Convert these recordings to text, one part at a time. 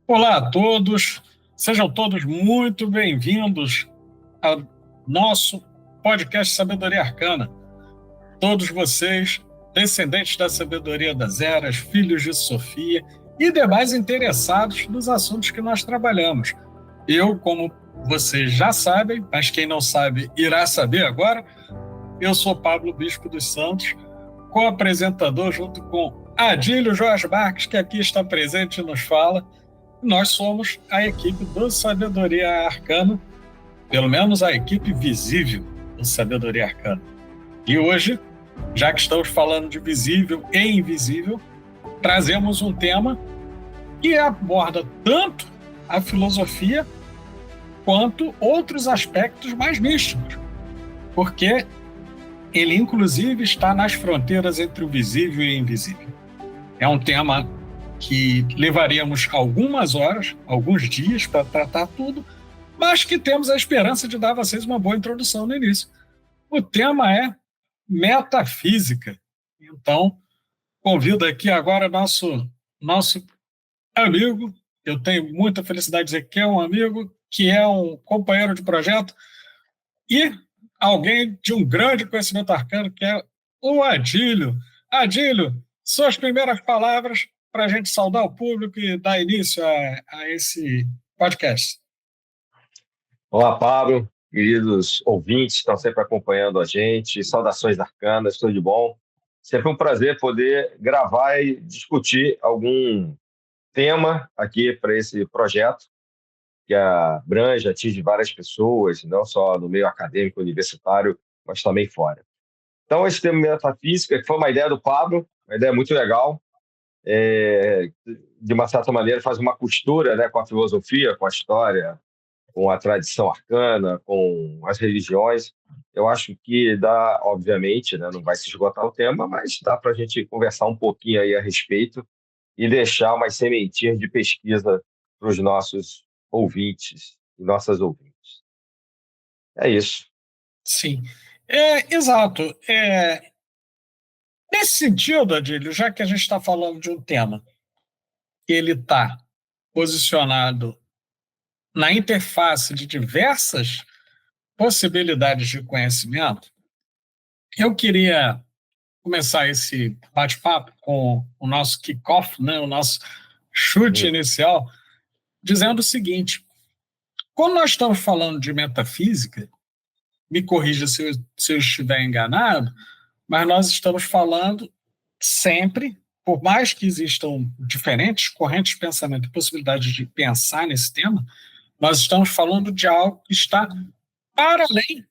Olá a todos, sejam todos muito bem-vindos ao nosso podcast Sabedoria Arcana. Todos vocês, descendentes da sabedoria das eras, filhos de Sofia e demais interessados nos assuntos que nós trabalhamos. Eu, como vocês já sabem, mas quem não sabe irá saber agora, eu sou Pablo Bispo dos Santos, co-apresentador junto com Adílio Jorge Marques, que aqui está presente e nos fala. Nós somos a equipe do Sabedoria Arcana, pelo menos a equipe visível do Sabedoria Arcana. E hoje, já que estamos falando de visível e invisível, trazemos um tema que aborda tanto a filosofia quanto outros aspectos mais místicos, porque ele, inclusive, está nas fronteiras entre o visível e o invisível. É um tema que levaríamos algumas horas, alguns dias para tratar tudo, mas que temos a esperança de dar a vocês uma boa introdução no início. O tema é metafísica. Então, convido aqui agora nosso amigo, eu tenho muita felicidade de dizer que é um amigo, que é um companheiro de projeto e alguém de um grande conhecimento arcano, que é o Adílio. Adílio, suas primeiras palavras para a gente saudar o público e dar início a esse podcast. Olá, Pablo, queridos ouvintes que estão sempre acompanhando a gente, saudações arcanas, tudo de bom? Sempre um prazer poder gravar e discutir algum tema aqui para esse projeto, que abrange, atinge várias pessoas, não só no meio acadêmico, universitário, mas também fora. Então, esse tema metafísica, que foi uma ideia do Pablo, uma ideia muito legal, de uma certa maneira faz uma costura, né, com a filosofia, com a história, com a tradição arcana, com as religiões. Eu acho que dá, obviamente, né, não vai se esgotar o tema, mas dá para a gente conversar um pouquinho aí a respeito e deixar umas sementinhas de pesquisa para os nossos ouvintes e nossas ouvintes. É isso. Sim, exato. Nesse sentido, Adílio, já que a gente está falando de um tema que ele está posicionado na interface de diversas possibilidades de conhecimento, eu queria começar esse bate-papo com o nosso kick-off, né, o nosso chute inicial, dizendo o seguinte: quando nós estamos falando de metafísica, me corrija se eu estiver enganado, mas nós estamos falando sempre, por mais que existam diferentes correntes de pensamento e possibilidades de pensar nesse tema, nós estamos falando de algo que está para além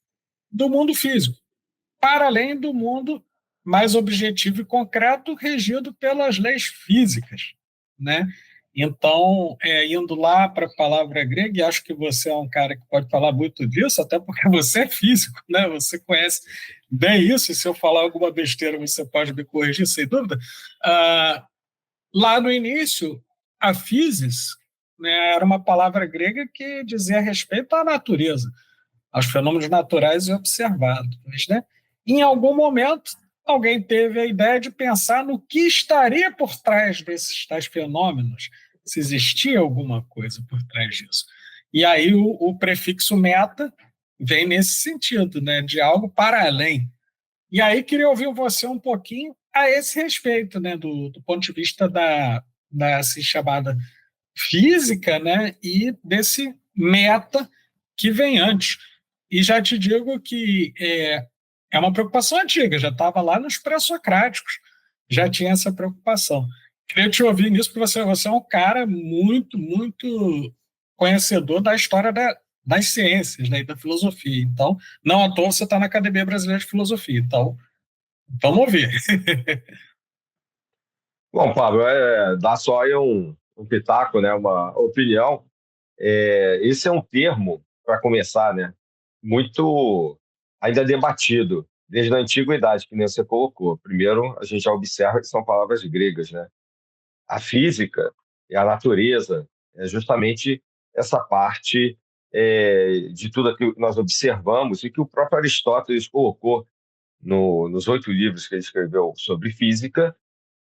do mundo físico, para além do mundo mais objetivo e concreto, regido pelas leis físicas, né? Então, indo lá para a palavra grega, e acho que você é um cara que pode falar muito disso, até porque você é físico, né? Você conhece bem isso, e se eu falar alguma besteira, você pode me corrigir, sem dúvida. Lá no início, a physis, né, era uma palavra grega que dizia respeito à natureza, aos fenômenos naturais e observados, né? Em algum momento, alguém teve a ideia de pensar no que estaria por trás desses tais fenômenos, se existia alguma coisa por trás disso. E aí o prefixo meta vem nesse sentido, né, de algo para além. E aí queria ouvir você um pouquinho a esse respeito, né, do ponto de vista da assim, chamada física, né, e desse meta que vem antes. E já te digo que é uma preocupação antiga, já estava lá nos pré-socráticos, já tinha essa preocupação. Queria te ouvir nisso, porque você é um cara muito, muito conhecedor da história das ciências, né, e da filosofia. Então, não à toa você está na Academia Brasileira de Filosofia. Então, vamos ouvir. Bom, Pablo, dá só aí um pitaco, né, uma opinião. Esse é um termo, para começar, né, muito ainda debatido, desde a antiguidade, que nem você colocou. Primeiro, a gente já observa que são palavras gregas, né? A física e a natureza é justamente essa parte de tudo aquilo que nós observamos e que o próprio Aristóteles colocou nos 8 livros que ele escreveu sobre física,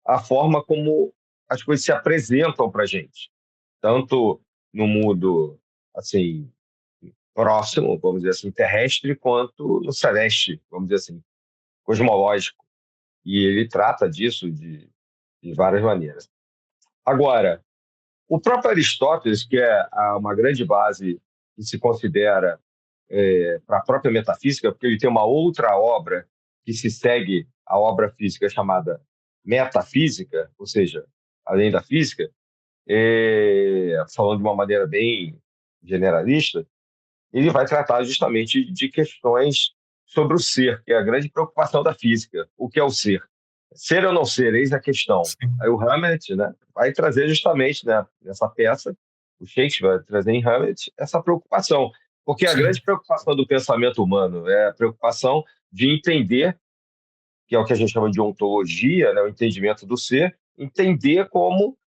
a forma como as coisas se apresentam para a gente. tanto no mundo assim próximo, vamos dizer assim, terrestre, quanto no celeste, vamos dizer assim, cosmológico. E ele trata disso de várias maneiras. Agora, o próprio Aristóteles, que é uma grande base que se considera para a própria metafísica, porque ele tem uma outra obra que se segue a obra física chamada Metafísica, ou seja, além da física, falando de uma maneira bem generalista, ele vai tratar justamente de questões sobre o ser, que é a grande preocupação da física. O que é o ser? Ser ou não ser, eis a questão. Sim, Aí o Hamlet, né, vai trazer justamente, né, nessa peça, o Shakespeare vai trazer em Hamlet essa preocupação, porque a sim, grande preocupação do pensamento humano é a preocupação de entender, que é o que a gente chama de ontologia, né, o entendimento do ser, entender como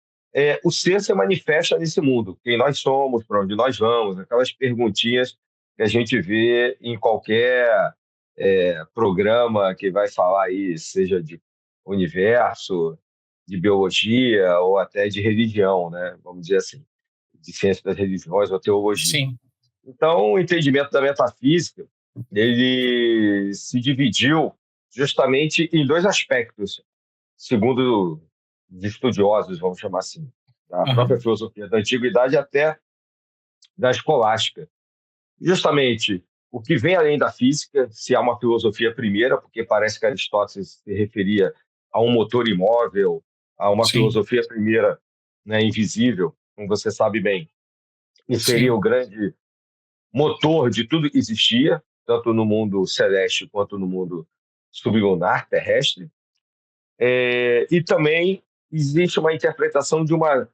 o ser se manifesta nesse mundo, quem nós somos, para onde nós vamos, aquelas perguntinhas que a gente vê em qualquer programa que vai falar aí, seja de universo, de biologia ou até de religião, né? Vamos dizer assim, de ciência das religiões ou teologia. sim. Então, o entendimento da metafísica, ele se dividiu justamente em dois aspectos, segundo os estudiosos, vamos chamar assim, da própria Aham, filosofia da antiguidade até da escolástica. Justamente o que vem além da física, se há uma filosofia primeira, porque parece que Aristóteles se referia a um motor imóvel, a uma sim, filosofia primeira, né, invisível, como você sabe bem, e seria sim, o grande motor de tudo que existia, tanto no mundo celeste quanto no mundo sublunar, terrestre. E também existe uma interpretação de uma.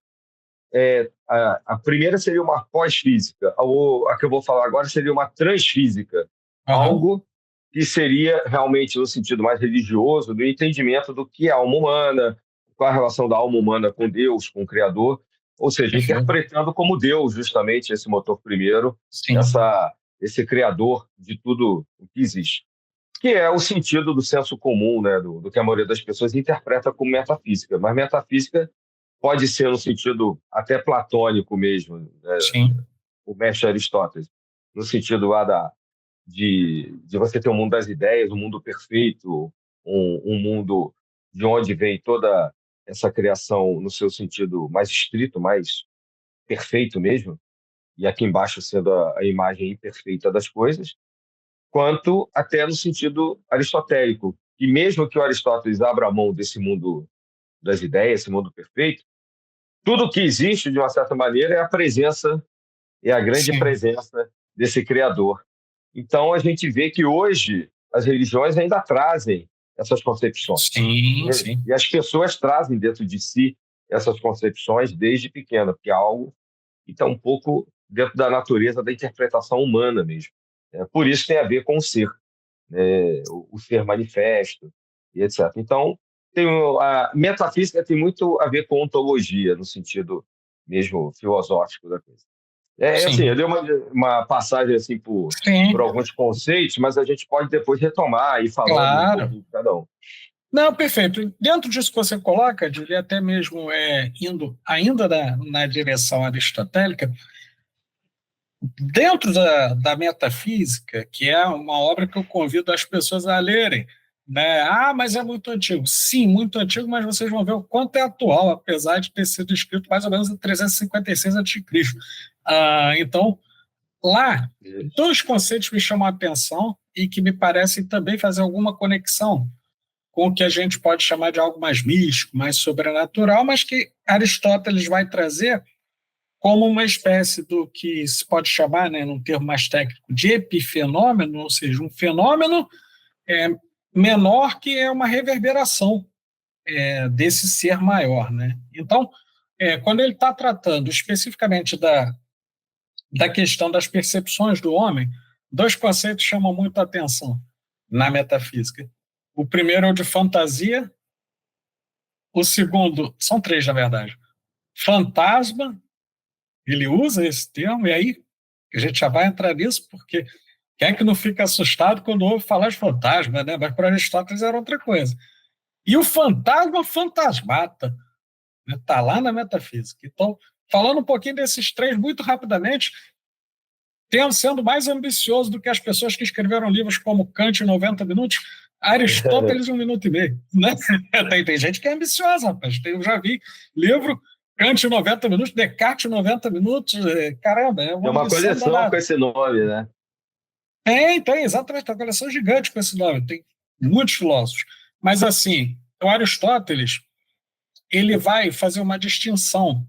A primeira seria uma pós-física, a que eu vou falar agora seria uma transfísica, aham, algo que seria realmente no sentido mais religioso, do entendimento do que é a alma humana, qual a relação da alma humana com Deus, com o Criador, ou seja, perfeito. interpretando como Deus justamente esse motor primeiro, Sim, esse Criador de tudo o que existe, que é o sentido do senso comum, né, do que a maioria das pessoas interpreta como metafísica, mas metafísica pode ser no sentido até platônico mesmo, né, sim, o mestre Aristóteles, no sentido lá de você ter um mundo das ideias, um mundo perfeito, um mundo de onde vem toda essa criação no seu sentido mais estrito, mais perfeito mesmo, e aqui embaixo sendo a imagem imperfeita das coisas, quanto até no sentido aristotélico, e mesmo que o Aristóteles abra mão desse mundo das ideias, esse mundo perfeito, tudo que existe, de uma certa maneira, é a presença, é a grande sim, presença desse Criador. Então, a gente vê que hoje as religiões ainda trazem essas concepções. sim, sim, E as pessoas trazem dentro de si essas concepções desde pequena, porque é algo que está um pouco dentro da natureza da interpretação humana mesmo. Por isso tem a ver com o ser, né? O ser manifesto, e etc. Então, a metafísica tem muito a ver com ontologia, no sentido mesmo filosófico da coisa. Assim, eu sim, dei uma passagem assim por sim, alguns conceitos, mas a gente pode depois retomar e ir falando um claro. pouquinho de cada um. Não, perfeito. Dentro disso que você coloca, diria até mesmo indo ainda na direção aristotélica, dentro da metafísica, que é uma obra que eu convido as pessoas a lerem, né? Ah, mas é muito antigo. Sim, muito antigo, mas vocês vão ver o quanto é atual, apesar de ter sido escrito mais ou menos em 356 a.C. Então, lá, Isso. dois conceitos me chamam a atenção e que me parecem também fazer alguma conexão com o que a gente pode chamar de algo mais místico, mais sobrenatural, mas que Aristóteles vai trazer como uma espécie do que se pode chamar, né, num termo mais técnico, de epifenômeno, ou seja, um fenômeno é, menor que é uma reverberação desse ser maior. Né? Então, quando ele está tratando especificamente da questão das percepções do homem, dois conceitos chamam muito a atenção na metafísica. O primeiro é o de fantasia, o segundo, são três, na verdade. Fantasma, ele usa esse termo, e aí a gente já vai entrar nisso, porque quem é que não fica assustado quando ouve falar de fantasma, né? Mas para Aristóteles era outra coisa. E o fantasma fantasmata, está lá na metafísica. Então, falando um pouquinho desses três muito rapidamente, sendo mais ambicioso do que as pessoas que escreveram livros como Kant em 90 minutos, Aristóteles em 1 minuto e meio. Né? Tem gente que é ambiciosa, rapaz. Eu já vi livro Kant em 90 minutos, Descartes em 90 minutos. Caramba, é Tem uma uma ambição coleção com danada. esse nome, né? Tem, exatamente. Tem uma coleção gigante com esse nome. Tem muitos filósofos. Mas, assim, o Aristóteles ele vai fazer uma distinção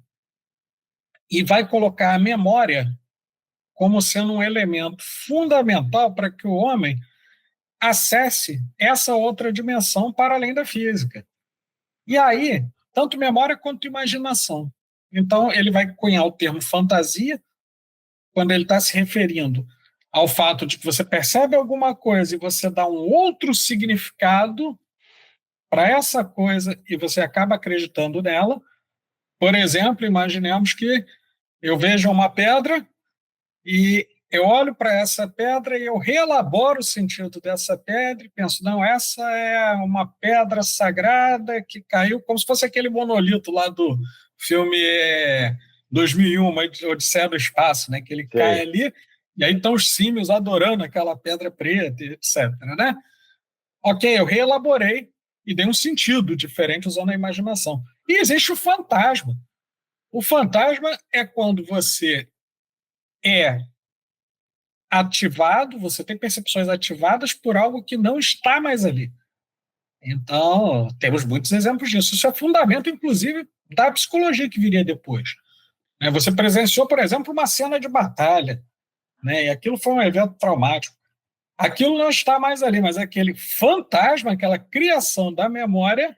e vai colocar a memória como sendo um elemento fundamental para que o homem acesse essa outra dimensão para além da física. E aí, tanto memória quanto imaginação. Então, ele vai cunhar o termo fantasia, quando ele está se referindo ao fato de que você percebe alguma coisa e você dá um outro significado para essa coisa e você acaba acreditando nela. Por exemplo, imaginemos que eu vejo uma pedra e eu olho para essa pedra e eu reelaboro o sentido dessa pedra e penso, não, essa é uma pedra sagrada que caiu, como se fosse aquele monolito lá do filme 2001, uma Odisseia do Espaço, né? Que ele cai Sei. ali e aí estão os símios adorando aquela pedra preta, etc. Né? Ok, eu reelaborei e dei um sentido diferente usando a imaginação. E existe o fantasma. O fantasma é quando você é ativado, você tem percepções ativadas por algo que não está mais ali. Então, temos muitos exemplos disso. Isso é fundamento, inclusive, da psicologia que viria depois. Você presenciou, por exemplo, uma cena de batalha, né? E aquilo foi um evento traumático. Aquilo não está mais ali, mas aquele fantasma, aquela criação da memória,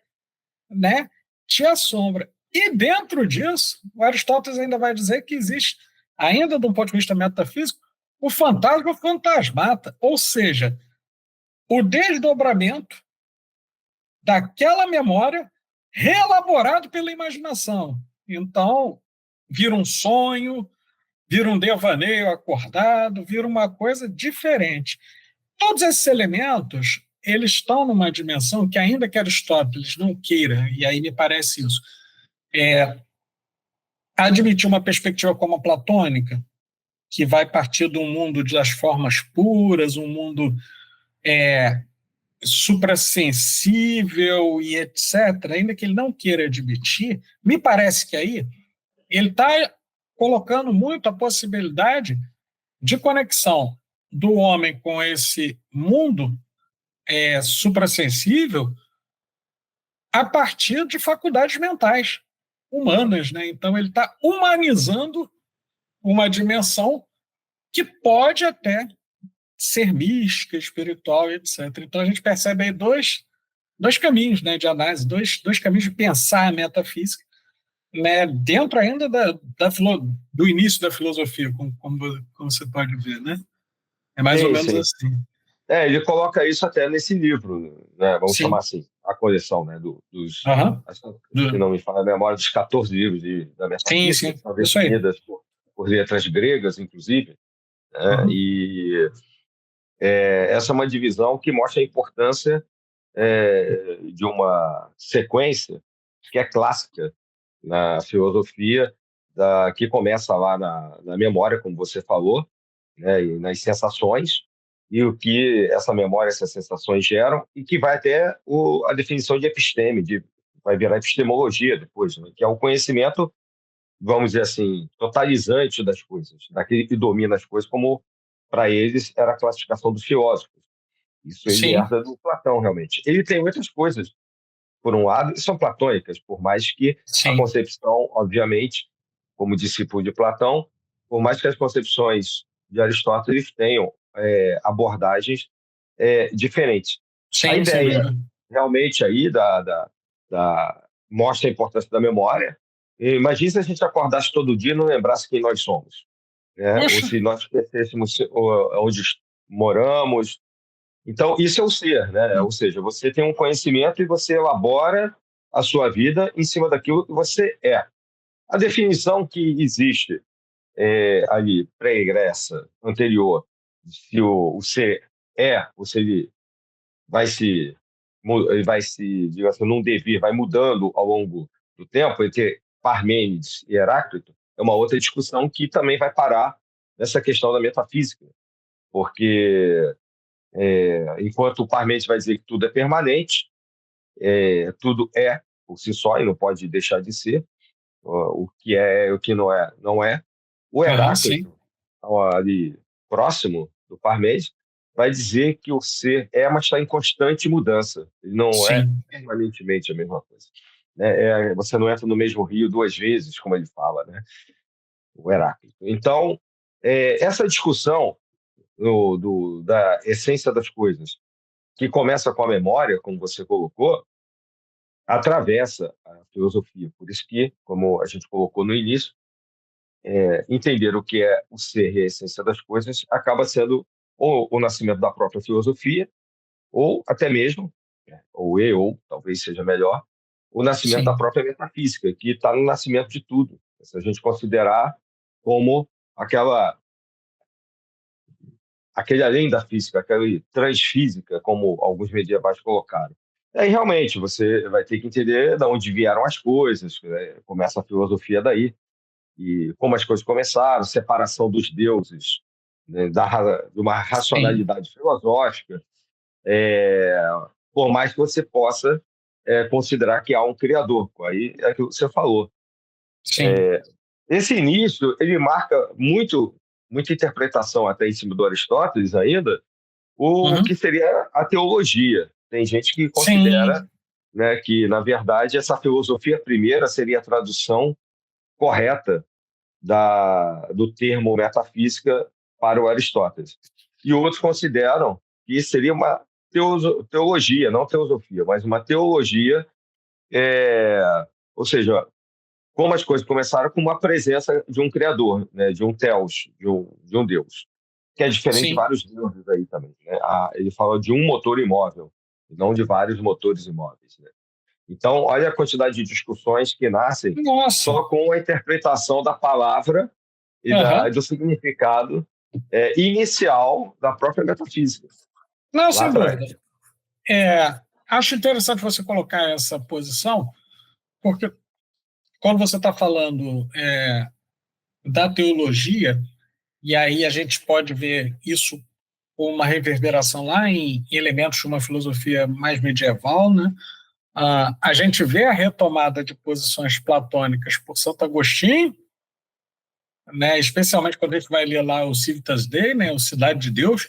né, te assombra. E dentro disso, o Aristóteles ainda vai dizer que existe, ainda de um ponto de vista metafísico, o fantasma fantasmata, ou seja, o desdobramento daquela memória reelaborado pela imaginação. Então, vira um sonho, vira um devaneio acordado, vira uma coisa diferente. Todos esses elementos, eles estão numa dimensão que, ainda que Aristóteles não queira, e aí me parece isso, admitir uma perspectiva como a platônica, que vai partir de um mundo das formas puras, um mundo suprassensível e etc., ainda que ele não queira admitir, me parece que aí ele está colocando muito a possibilidade de conexão do homem com esse mundo suprassensível a partir de faculdades mentais humanas, né? Então ele está humanizando uma dimensão que pode até ser mística, espiritual, etc. Então a gente percebe aí dois caminhos, né, de análise, dois caminhos de pensar a metafísica, né, dentro ainda do início da filosofia, como você pode ver, né? É mais ou Sim, menos sim. assim. Ele coloca isso até nesse livro, né? Vamos chamar Sim. assim, a coleção, né? Aham. Se não me falha a memória, dos 14 livros da Sim, metafísica, que sim. são Isso aí. definidas por letras gregas, inclusive, né? Uhum. E essa é uma divisão que mostra a importância de uma sequência que é clássica na filosofia, que começa lá na memória, como você falou, né, e nas sensações, e o que essa memória, essas sensações geram, e que vai até a definição de episteme, vai virar epistemologia depois, né, que é o conhecimento, vamos dizer assim, totalizante das coisas, daquele que domina as coisas, como para eles era a classificação dos filósofos. Isso ele Sim, herda do Platão, realmente. Ele tem outras coisas, por um lado, são platônicas, por mais que a sim, concepção, obviamente, como discípulo de Platão, por mais que as concepções de Aristóteles tenham abordagens diferentes. A sim, sem ideia, dúvida. realmente, aí mostra a importância da memória. Imagina se a gente acordasse todo dia e não lembrasse quem nós somos, né? Ou Poxa, se nós esquecêssemos onde moramos. Então, isso é o ser, né? Ou seja, você tem um conhecimento e você elabora a sua vida em cima daquilo que você é. A definição que existe ali, pré-egressa, anterior, se o ser ou se ele vai se, digamos assim, num devir, vai mudando ao longo do tempo, entre Parmênides e Heráclito, é uma outra discussão que também vai parar nessa questão da metafísica, porque enquanto o Parmênides vai dizer que tudo é permanente, tudo é por si só e não pode deixar de ser, o que é e o que não é, não é. O sim, Heráclito, ali próximo do Parmênides, vai dizer que o ser mas está em constante mudança. Ele não é sim, permanentemente a mesma coisa. Né? Você não entra no mesmo rio duas vezes, como ele fala, né? O Heráclito. Então, essa discussão da essência das coisas, que começa com a memória, como você colocou, atravessa a filosofia. Por isso que, como a gente colocou no início, entender o que é o ser e a essência das coisas acaba sendo ou o nascimento da própria filosofia, ou até mesmo, ou talvez seja melhor, o nascimento da sim, própria metafísica, que está no nascimento de tudo. Se a gente considerar como aquele além da física, aquele transfísica, como alguns medievais colocaram. E aí, realmente, você vai ter que entender de onde vieram as coisas, começa a filosofia daí, e como as coisas começaram, separação dos deuses, né, de uma sim, racionalidade filosófica, é, por mais que você possa considerar que há um criador. Aí é aquilo que você falou. sim. Esse início, ele marca muita interpretação até em cima do Aristóteles ainda, o Uhum. que seria a teologia. Tem gente que considera, Sim, né, que, na verdade, essa filosofia primeira seria a tradução correta do termo metafísica para o Aristóteles. E outros consideram que seria uma teologia, não teosofia, mas uma teologia, é, ou seja, como as coisas começaram com uma presença de um criador, né, de um Theos, de um Deus, que é diferente de sim. vários deuses aí também. Né? Ele fala de um motor imóvel, e não de vários motores imóveis. Né? Então, olha a quantidade de discussões que nascem Nossa. só com a interpretação da palavra e Aham. do significado inicial da própria metafísica, Não, lá sem atrás. dúvida. É, acho interessante você colocar essa posição, porque quando você está falando da teologia, e aí a gente pode ver isso com uma reverberação lá em elementos de uma filosofia mais medieval, né? A gente vê a retomada de posições platônicas por Santo Agostinho, né? Especialmente quando a gente vai ler lá o Civitas Dei, né? O Cidade de Deus,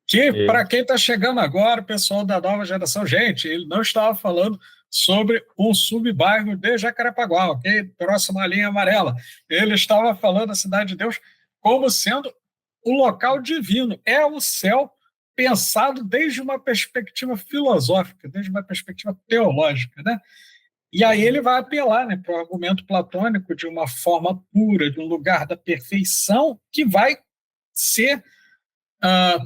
que, E, para quem está chegando agora, o pessoal da nova geração, gente, ele não estava falando sobre um subbairro de Jacarepaguá, ok? Próximo à linha amarela. Ele estava falando da Cidade de Deus como sendo o local divino. É o céu pensado desde uma perspectiva filosófica, desde uma perspectiva teológica, né? E aí ele vai apelar, né, para o argumento platônico de uma forma pura, de um lugar da perfeição que vai ser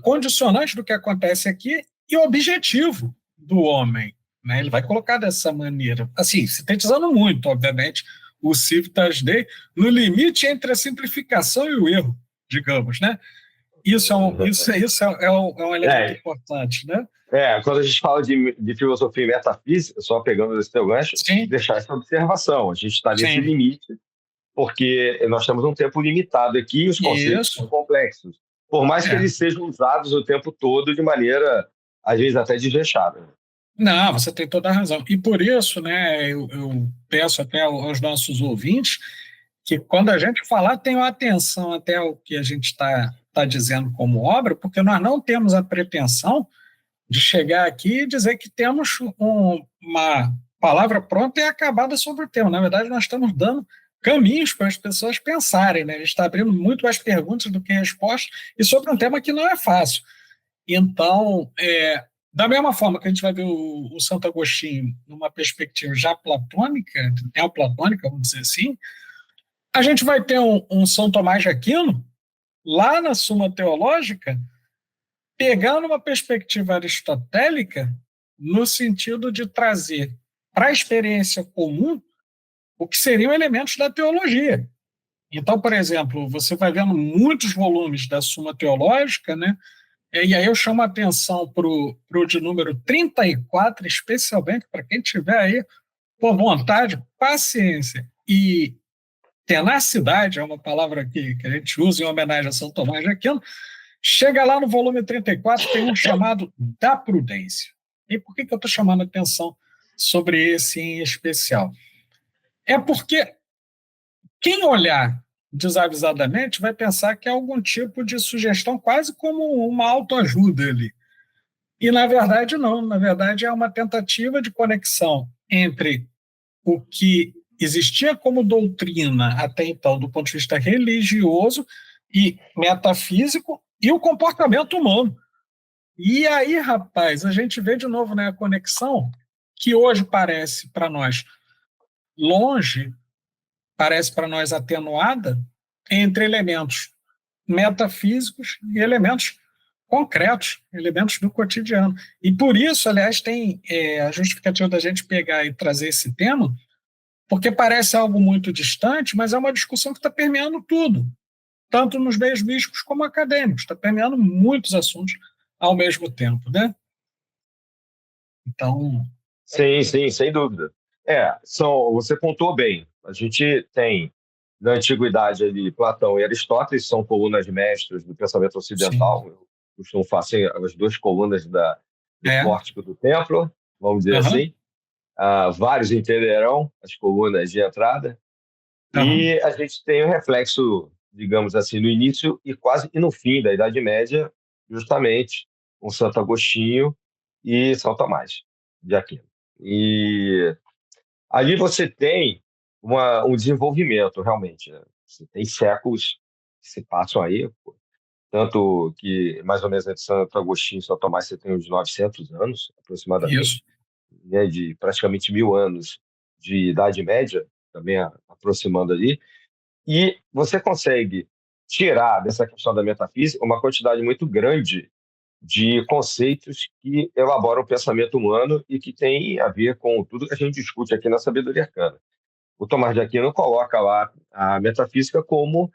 condicionante do que acontece aqui e objetivo do homem. Né? Ele vai colocar dessa maneira, assim, sintetizando muito, obviamente, o Civitas Dei, no limite entre a simplificação e o erro, digamos. Né? Isso é um elemento é, importante. Né? quando a gente fala de filosofia e metafísica, só pegando esse teu gancho, Sim, deixar essa observação. A gente está nesse sim. limite, porque nós temos um tempo limitado aqui e os conceitos são Isso. complexos, por mais que É. eles sejam usados o tempo todo de maneira, às vezes, até desleixada. Não, você tem toda a razão. E por isso, né, eu peço até aos nossos ouvintes que quando a gente falar, tenham atenção até o que a gente está dizendo como obra, porque nós não temos a pretensão de chegar aqui e dizer que temos uma palavra pronta e acabada sobre o tema. Na verdade, nós estamos dando caminhos para as pessoas pensarem, né? A gente está abrindo muito mais perguntas do que respostas e sobre um tema que não é fácil. Então, da mesma forma que a gente vai ver o Santo Agostinho numa perspectiva já platônica, neoplatônica, vamos dizer assim, a gente vai ter um São Tomás de Aquino, lá na Suma Teológica, pegando uma perspectiva aristotélica, no sentido de trazer para a experiência comum o que seriam elementos da teologia. Então, por exemplo, você vai vendo muitos volumes da Suma Teológica, né? E aí eu chamo a atenção para o de número 34, especialmente para quem tiver aí, por vontade, paciência e tenacidade, é uma palavra que a gente usa em homenagem a São Tomás de Aquino, chega lá no volume 34, tem um chamado da prudência. E por que eu estou chamando a atenção sobre esse em especial? É porque quem olhar desavisadamente vai pensar que é algum tipo de sugestão, quase como uma autoajuda ali. E, na verdade, não. Na verdade, é uma tentativa de conexão entre o que existia como doutrina até então, do ponto de vista religioso e metafísico, e o comportamento humano. E aí, rapaz, a gente vê de novo, né, a conexão que hoje parece para nós longe, parece para nós atenuada, entre elementos metafísicos e elementos concretos, elementos do cotidiano. E por isso, aliás, tem a justificativa da gente pegar e trazer esse tema, porque parece algo muito distante, mas é uma discussão que está permeando tudo, tanto nos meios místicos como acadêmicos, está permeando muitos assuntos ao mesmo tempo, né? Então, Sim, sim, sem dúvida. Você pontuou bem. A gente tem, na antiguidade, ali, Platão e Aristóteles, são colunas mestres do pensamento sim, ocidental. Eu costumo fazer as duas colunas do é, pórtico do templo, vamos dizer aham, assim. Vários entenderão as colunas de entrada. aham, E a gente tem o reflexo, digamos assim, no início e quase e no fim da Idade Média, justamente com Santo Agostinho e São Tomás de Aquino. E ali você tem um desenvolvimento, realmente, né? Você tem séculos que se passam aí, tanto que mais ou menos entre Santo Agostinho e São Tomás você tem uns 900 anos, aproximadamente, isso, né, de praticamente 1000 anos de Idade Média, também aproximando ali, e você consegue tirar dessa questão da metafísica uma quantidade muito grande de conceitos que elaboram o pensamento humano e que tem a ver com tudo que a gente discute aqui na sabedoria arcana. O Tomás de Aquino coloca lá a metafísica como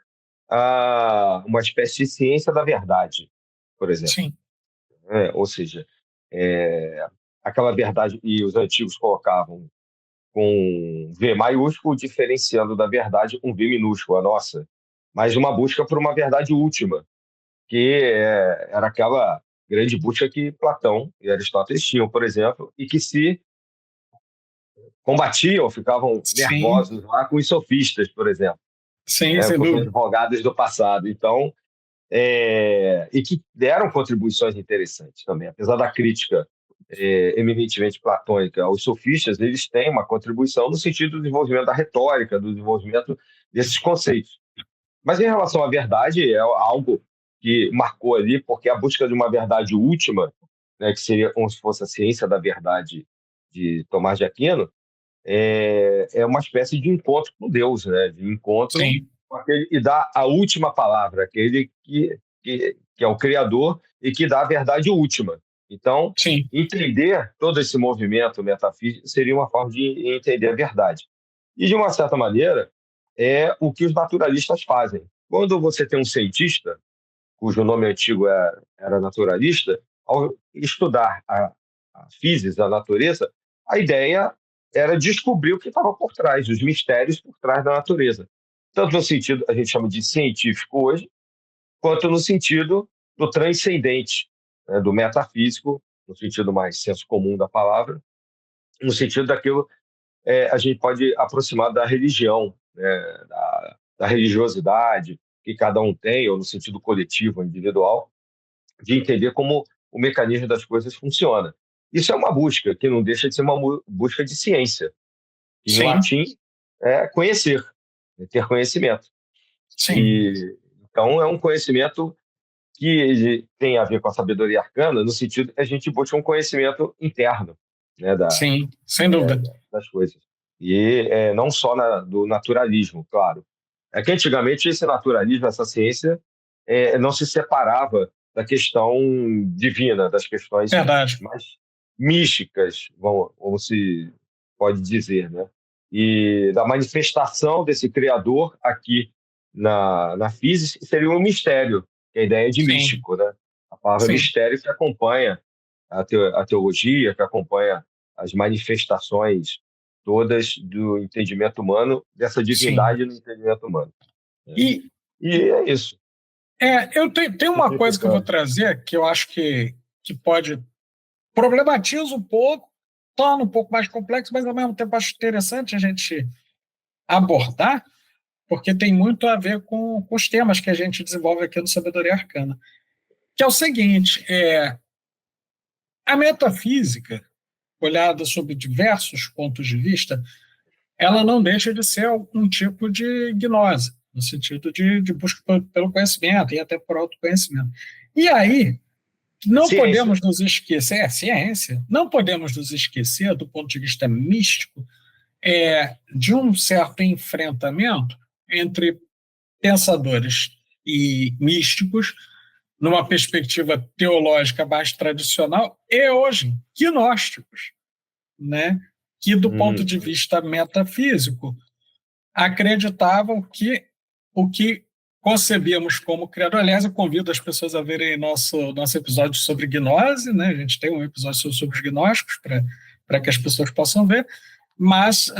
uma espécie de ciência da verdade, por exemplo. sim, Ou seja, é, aquela verdade, e os antigos colocavam com V maiúsculo, diferenciando da verdade um V minúsculo, a nossa, mas uma busca por uma verdade última, que era aquela grande busca que Platão e Aristóteles tinham, por exemplo, e que se combatiam, ficavam sim, nervosos lá com os sofistas, por exemplo, sim, né, sem com os dúvida. advogados do passado. Então, e que deram contribuições interessantes também, apesar da crítica eminentemente platônica aos sofistas, eles têm uma contribuição no sentido do desenvolvimento da retórica, do desenvolvimento desses conceitos. Mas em relação à verdade, é algo que marcou ali, porque a busca de uma verdade última, né, que seria como se fosse a ciência da verdade de Tomás de Aquino, é uma espécie de encontro com Deus, né, de encontro Sim, com aquele e dá a última palavra, aquele que é o Criador e que dá a verdade última. Então, sim, entender todo esse movimento metafísico seria uma forma de entender a verdade. E, de uma certa maneira, é o que os naturalistas fazem. Quando você tem um cientista, cujo nome antigo era naturalista, ao estudar a física, a natureza, a ideia era descobrir o que estava por trás, os mistérios por trás da natureza. Tanto no sentido, a gente chama de científico hoje, quanto no sentido do transcendente, né, do metafísico, no sentido mais senso comum da palavra, no sentido daquilo a gente pode aproximar da religião, né, da religiosidade que cada um tem, ou no sentido coletivo, individual, de entender como o mecanismo das coisas funciona. Isso é uma busca, que não deixa de ser uma busca de ciência, que em sim, latim é conhecer, é ter conhecimento. sim, E, então, é um conhecimento que tem a ver com a sabedoria arcana, no sentido que a gente busca um conhecimento interno, né, sim, sem dúvida. das coisas. E não só do naturalismo, claro. É que antigamente esse naturalismo, essa ciência, não se separava da questão divina, das questões Verdade. mais místicas, como se pode dizer, né? E da manifestação desse Criador aqui na física seria um mistério, que é a ideia de Sim, místico, né? A palavra sim, mistério que acompanha a teologia, que acompanha as manifestações todas do entendimento humano, dessa sim. divindade no entendimento humano. E E é isso. eu tenho uma coisa que eu vou Simplificando. trazer que eu acho que pode problematiza um pouco, torna um pouco mais complexo, mas ao mesmo tempo acho interessante a gente abordar, porque tem muito a ver com os temas que a gente desenvolve aqui no Sabedoria Arcana. Que é o seguinte: a metafísica, olhada sob diversos pontos de vista, ela não deixa de ser um tipo de gnose, no sentido de busca pelo conhecimento e até por autoconhecimento. E aí, não Ciência. podemos nos esquecer, é ciência, não podemos nos esquecer, do ponto de vista místico, de um certo enfrentamento entre pensadores e místicos, numa perspectiva teológica mais tradicional, e hoje, gnósticos, né? Que, do ponto de Uhum. vista metafísico, acreditavam que o que concebíamos como criador. Aliás, eu convido as pessoas a verem nosso episódio sobre gnose, né? A gente tem um episódio sobre os gnósticos para que as pessoas possam ver, mas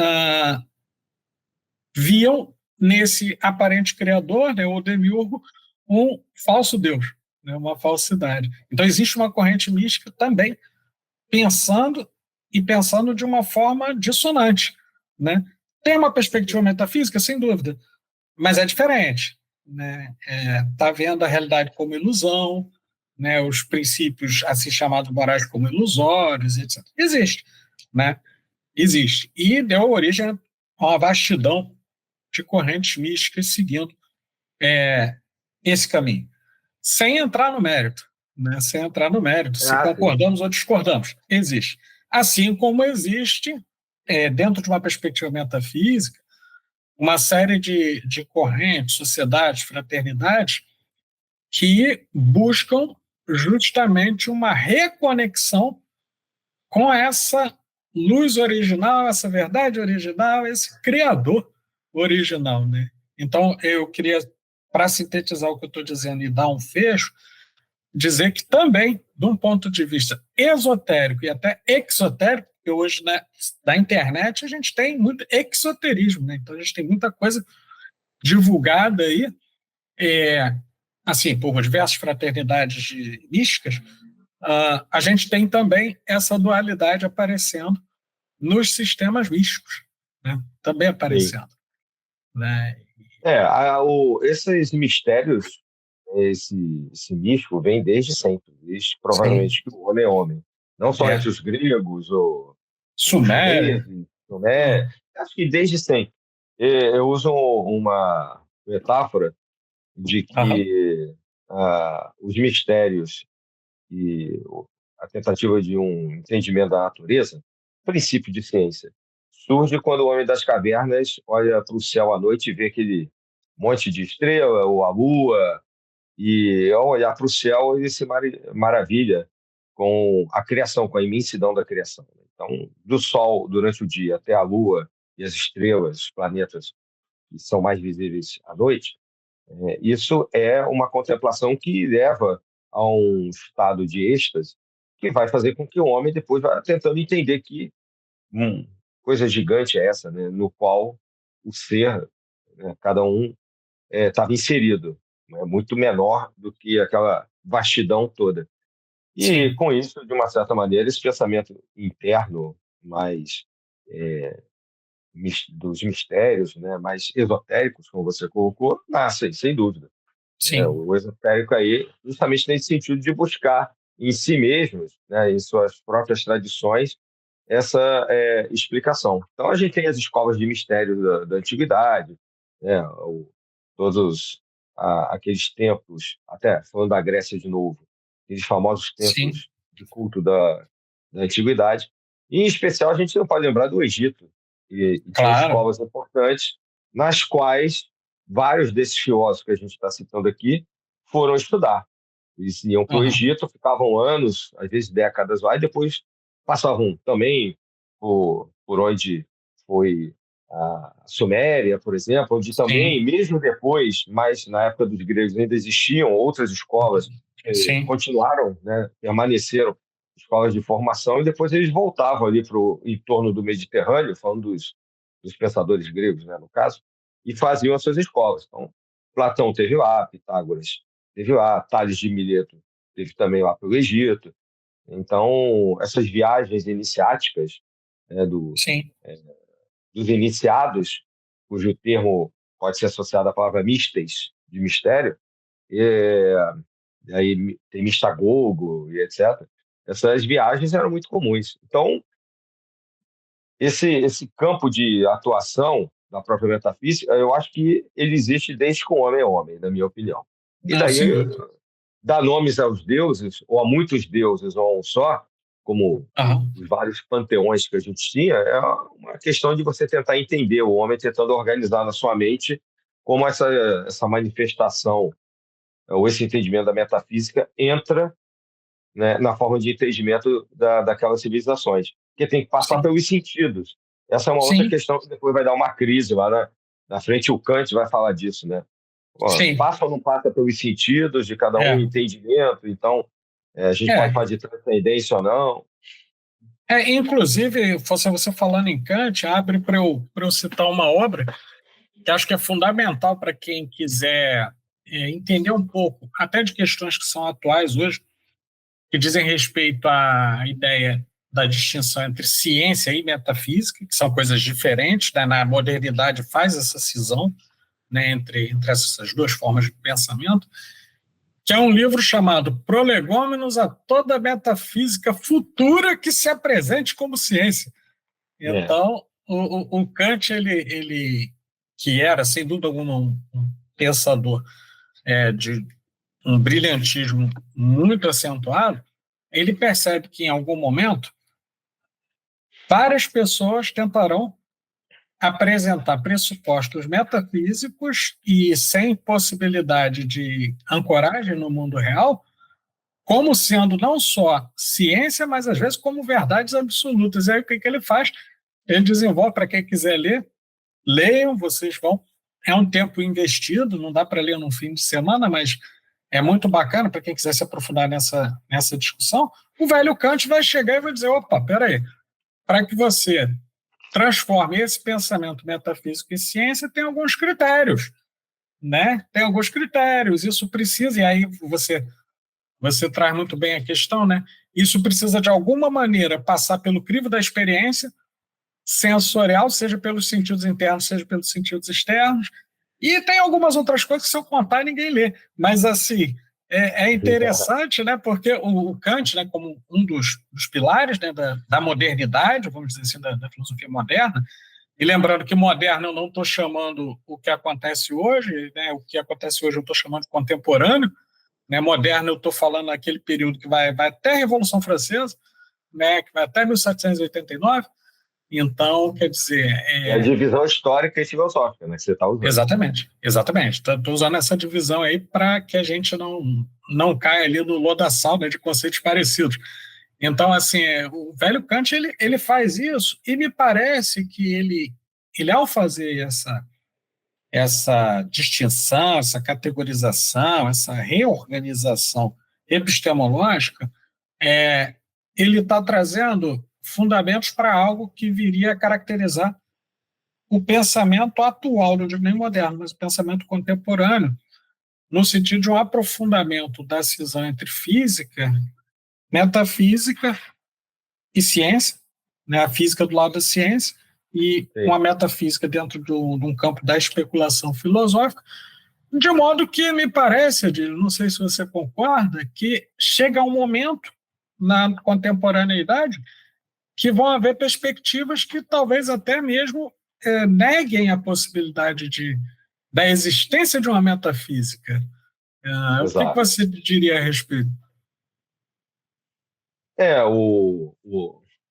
viam nesse aparente criador, né, o demiurgo, um falso Deus, né, uma falsidade. Então existe uma corrente mística também pensando de uma forma dissonante, né? Tem uma perspectiva metafísica, sem dúvida, mas é diferente, né? Tá vendo a realidade como ilusão, né? Os princípios assim chamados morais como ilusórios, etc. Existe, né? Existe e deu origem a uma vastidão de correntes místicas seguindo esse caminho, sem entrar no mérito, né? Sem entrar no mérito, se Ah, sim. concordamos ou discordamos, existe. Assim como existe, dentro de uma perspectiva metafísica, uma série de correntes, sociedades, fraternidades, que buscam justamente uma reconexão com essa luz original, essa verdade original, esse criador original, né? Então, eu queria, para sintetizar o que eu estou dizendo e dar um fecho, dizer que também, de um ponto de vista esotérico e até exotérico, porque hoje, né, na internet a gente tem muito exoterismo, né? Então a gente tem muita coisa divulgada aí, assim, por diversas fraternidades místicas, a gente tem também essa dualidade aparecendo nos sistemas místicos, né? Também Sim. aparecendo, né? Esses mistérios, esse místico vem desde sempre, desde Sim. provavelmente que o homem é homem. Não só É. entre os gregos ou os Sumério. chineses, né? Uhum. Acho que desde sempre. Eu uso uma metáfora de Uhum. que os mistérios e a tentativa de um entendimento da natureza, princípio de ciência, surge quando o homem das cavernas olha para o céu à noite e vê aquele monte de estrela ou a lua, e ao olhar para o céu ele se maravilha com a criação, com a imensidão da criação. Então, do Sol durante o dia até a Lua e as estrelas, os planetas que são mais visíveis à noite, isso é uma contemplação que leva a um estado de êxtase que vai fazer com que o homem depois vá tentando entender que coisa gigante é essa, né, no qual o ser, né, cada um estava inserido, né, muito menor do que aquela vastidão toda. E Sim, com isso, de uma certa maneira, esse pensamento interno mais dos mistérios, né, mais esotéricos, como você colocou, nascem, sem dúvida. sim, O esotérico aí, justamente nesse sentido de buscar em si mesmos, né, em suas próprias tradições, essa explicação. Então, a gente tem as escolas de mistério da antiguidade, né, todos aqueles templos, até falando da Grécia de novo, aqueles famosos sim, templos de culto da antiguidade. E, em especial, a gente não pode lembrar do Egito, e tinha claro. escolas importantes nas quais vários desses filósofos que a gente está citando aqui foram estudar. Eles iam para o Uhum. Egito, ficavam anos, às vezes décadas lá, e depois passavam também por onde foi a Suméria, por exemplo, onde também, Sim, mesmo depois, mas na época dos gregos ainda existiam outras escolas que sim, continuaram, né, permaneceram escolas de formação, e depois eles voltavam ali para o entorno do Mediterrâneo, falando dos pensadores gregos, né, no caso, e faziam as suas escolas. Então, Platão teve lá, Pitágoras teve lá, Tales de Mileto teve também lá pelo Egito. Então, essas viagens iniciáticas, né, Sim, dos iniciados, cujo termo pode ser associado à palavra mistes, de mistério, é, e aí tem Mistagogo e etc. Essas viagens eram muito comuns. Então, esse campo de atuação da própria metafísica, eu acho que ele existe desde que o homem é homem, na minha opinião. E não, daí sem dúvida. dar nomes aos deuses, ou a muitos deuses, ou a um só, como Aham. os vários panteões que a gente tinha, é uma questão de você tentar entender o homem, tentando organizar na sua mente como essa manifestação, ou esse entendimento da metafísica entra, né, na forma de entendimento daquelas civilizações, porque tem que passar Sim, pelos sentidos. Essa é uma outra sim, questão que depois vai dar uma crise lá na frente, o Kant vai falar disso, né? Ó, sim. passa ou não passa pelos sentidos de cada um, É, entendimento, então a gente pode é. falar de transcendência ou não. Inclusive, você falando em Kant, abre para eu citar uma obra que acho que é fundamental para quem quiser entender um pouco, até de questões que são atuais hoje, que dizem respeito à ideia da distinção entre ciência e metafísica, que são coisas diferentes, né? Na modernidade faz essa cisão, né, entre essas duas formas de pensamento, que é um livro chamado Prolegômenos a toda metafísica futura que se apresente como ciência. É, Então, o Kant, ele, que era, sem dúvida alguma, um pensador de um brilhantismo muito acentuado, ele percebe que, em algum momento, várias pessoas tentarão apresentar pressupostos metafísicos e sem possibilidade de ancoragem no mundo real, como sendo não só ciência, mas às vezes como verdades absolutas. E aí o que ele faz? Ele desenvolve, para quem quiser ler, leiam, vocês vão. É um tempo investido, não dá para ler num fim de semana, mas é muito bacana para quem quiser se aprofundar nessa discussão. O velho Kant vai chegar e vai dizer: opa, peraí, para que você transforme esse pensamento metafísico em ciência, tem alguns critérios, né? Tem alguns critérios, isso precisa, e aí você traz muito bem a questão, né? Isso precisa, de alguma maneira, passar pelo crivo da experiência sensorial, seja pelos sentidos internos, seja pelos sentidos externos, e tem algumas outras coisas que, se eu contar, ninguém lê. Mas, assim, é interessante, né? Porque o Kant, né, como um dos pilares, né, da modernidade, vamos dizer assim, da filosofia moderna, e lembrando que moderno eu não estou chamando o que acontece hoje, né? O que acontece hoje eu estou chamando de contemporâneo, né? Moderno eu estou falando naquele período que vai até a Revolução Francesa, né? Que vai até 1789. Então, quer dizer, é a divisão histórica e filosófica, né, que você está usando. exatamente, exatamente. Estou usando essa divisão aí para que a gente não caia ali no lodaçal, né, de conceitos parecidos. Então, assim, o velho Kant ele faz isso e me parece que ele ao fazer essa distinção, essa categorização, essa reorganização epistemológica, é, ele está trazendo fundamentos para algo que viria a caracterizar o pensamento atual, não digo nem moderno, mas o pensamento contemporâneo, no sentido de um aprofundamento da cisão entre física, metafísica e ciência, né? A física do lado da ciência e uma Sim. metafísica dentro de um campo da especulação filosófica, de modo que me parece, Adílio, não sei se você concorda, que chega um momento na contemporaneidade que vão haver perspectivas que talvez até mesmo neguem a possibilidade da existência de uma metafísica. O que Exato. você diria a respeito? É, o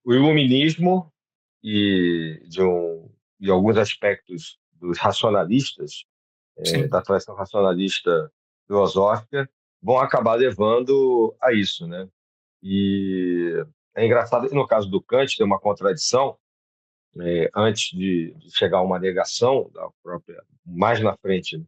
iluminismo e alguns aspectos dos racionalistas, Sim, da tradição racionalista filosófica, vão acabar levando a isso, né? E é engraçado que no caso do Kant tem uma contradição, antes de chegar a uma negação da própria, mais na frente, né?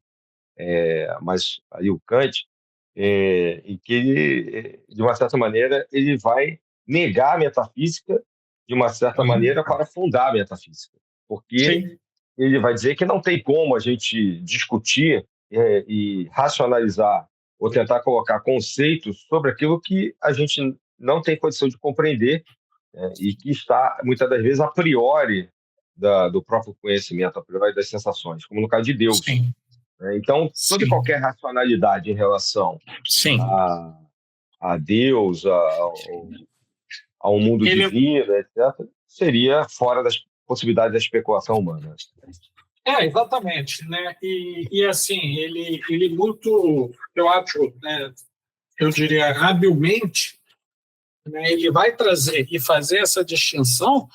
Mas aí o Kant, em que ele, de uma certa maneira, ele vai negar a metafísica de uma certa maneira para fundar a metafísica, porque Sim. ele vai dizer que não tem como a gente discutir e racionalizar ou tentar colocar conceitos sobre aquilo que a gente não tem condição de compreender, e que está, muitas das vezes, a priori do próprio conhecimento, a priori das sensações, como no caso de Deus. Sim. Então, toda e Sim. qualquer racionalidade em relação Sim. a Deus, a um mundo Ele divino, etc., seria fora das possibilidades da especulação humana. exatamente, né? E assim, ele muito, eu acho, né, eu diria habilmente, né, ele vai trazer e fazer essa distinção,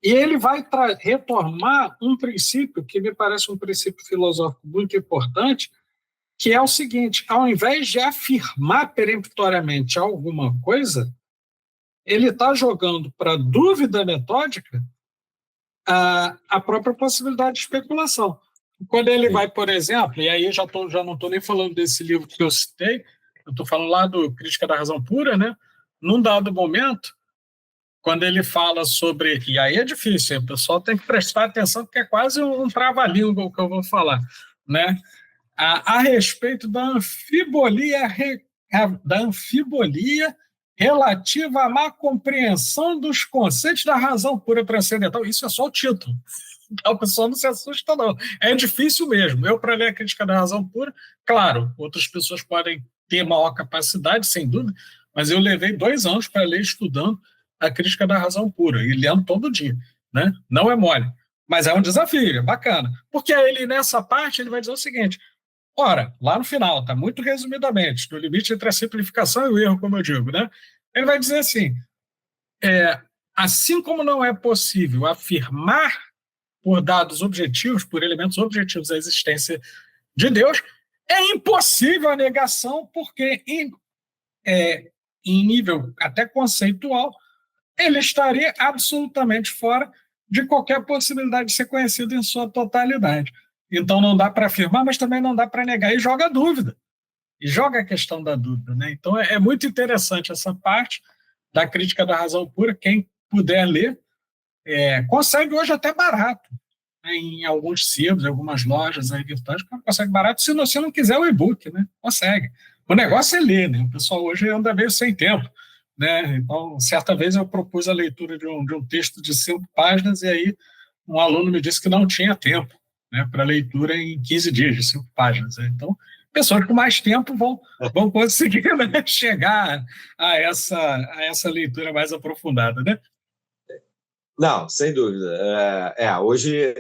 e ele vai retomar um princípio que me parece um princípio filosófico muito importante, que é o seguinte: ao invés de afirmar peremptoriamente alguma coisa, ele está jogando para dúvida metódica a própria possibilidade de especulação. Quando ele vai, por exemplo, e aí já não estou nem falando desse livro que eu citei, eu estou falando lá do Crítica da Razão Pura, né? Num dado momento, quando ele fala sobre, e aí é difícil, hein? O pessoal tem que prestar atenção, porque é quase um trava-língua o que eu vou falar, né? A respeito da anfibolia relativa à má compreensão dos conceitos da razão pura transcendental. Isso é só o título. Então, o pessoal não se assusta, não. É difícil mesmo. Eu, para ler a Crítica da Razão Pura, claro, outras pessoas podem ter maior capacidade, sem dúvida, mas eu levei 2 anos para ler estudando a Crítica da Razão Pura, e lendo todo dia. Né? Não é mole. Mas é um desafio, é bacana. Porque ele, nessa parte, ele vai dizer o seguinte: ora, lá no final, tá muito resumidamente, no limite entre a simplificação e o erro, como eu digo, né? Ele vai dizer assim: assim como não é possível afirmar por dados objetivos, por elementos objetivos, a existência de Deus, é impossível a negação, porque em nível até conceitual, ele estaria absolutamente fora de qualquer possibilidade de ser conhecido em sua totalidade. Então não dá para afirmar, mas também não dá para negar, e joga a dúvida. E joga a questão da dúvida. Né? Então é muito interessante essa parte da Crítica da Razão Pura. Quem puder ler, consegue hoje até barato, né? Em alguns sebos, em algumas lojas aí virtuais, consegue barato. Se você não quiser o e-book, né? Consegue. O negócio é ler, né? O pessoal hoje anda meio sem tempo. Né? Então, certa vez eu propus a leitura de um texto de 5 páginas, e aí um aluno me disse que não tinha tempo, né, para leitura em 15 dias, de 5 páginas. Né? Então, pessoas com mais tempo vão conseguir, né, chegar a essa leitura mais aprofundada. Né? Não, sem dúvida. Hoje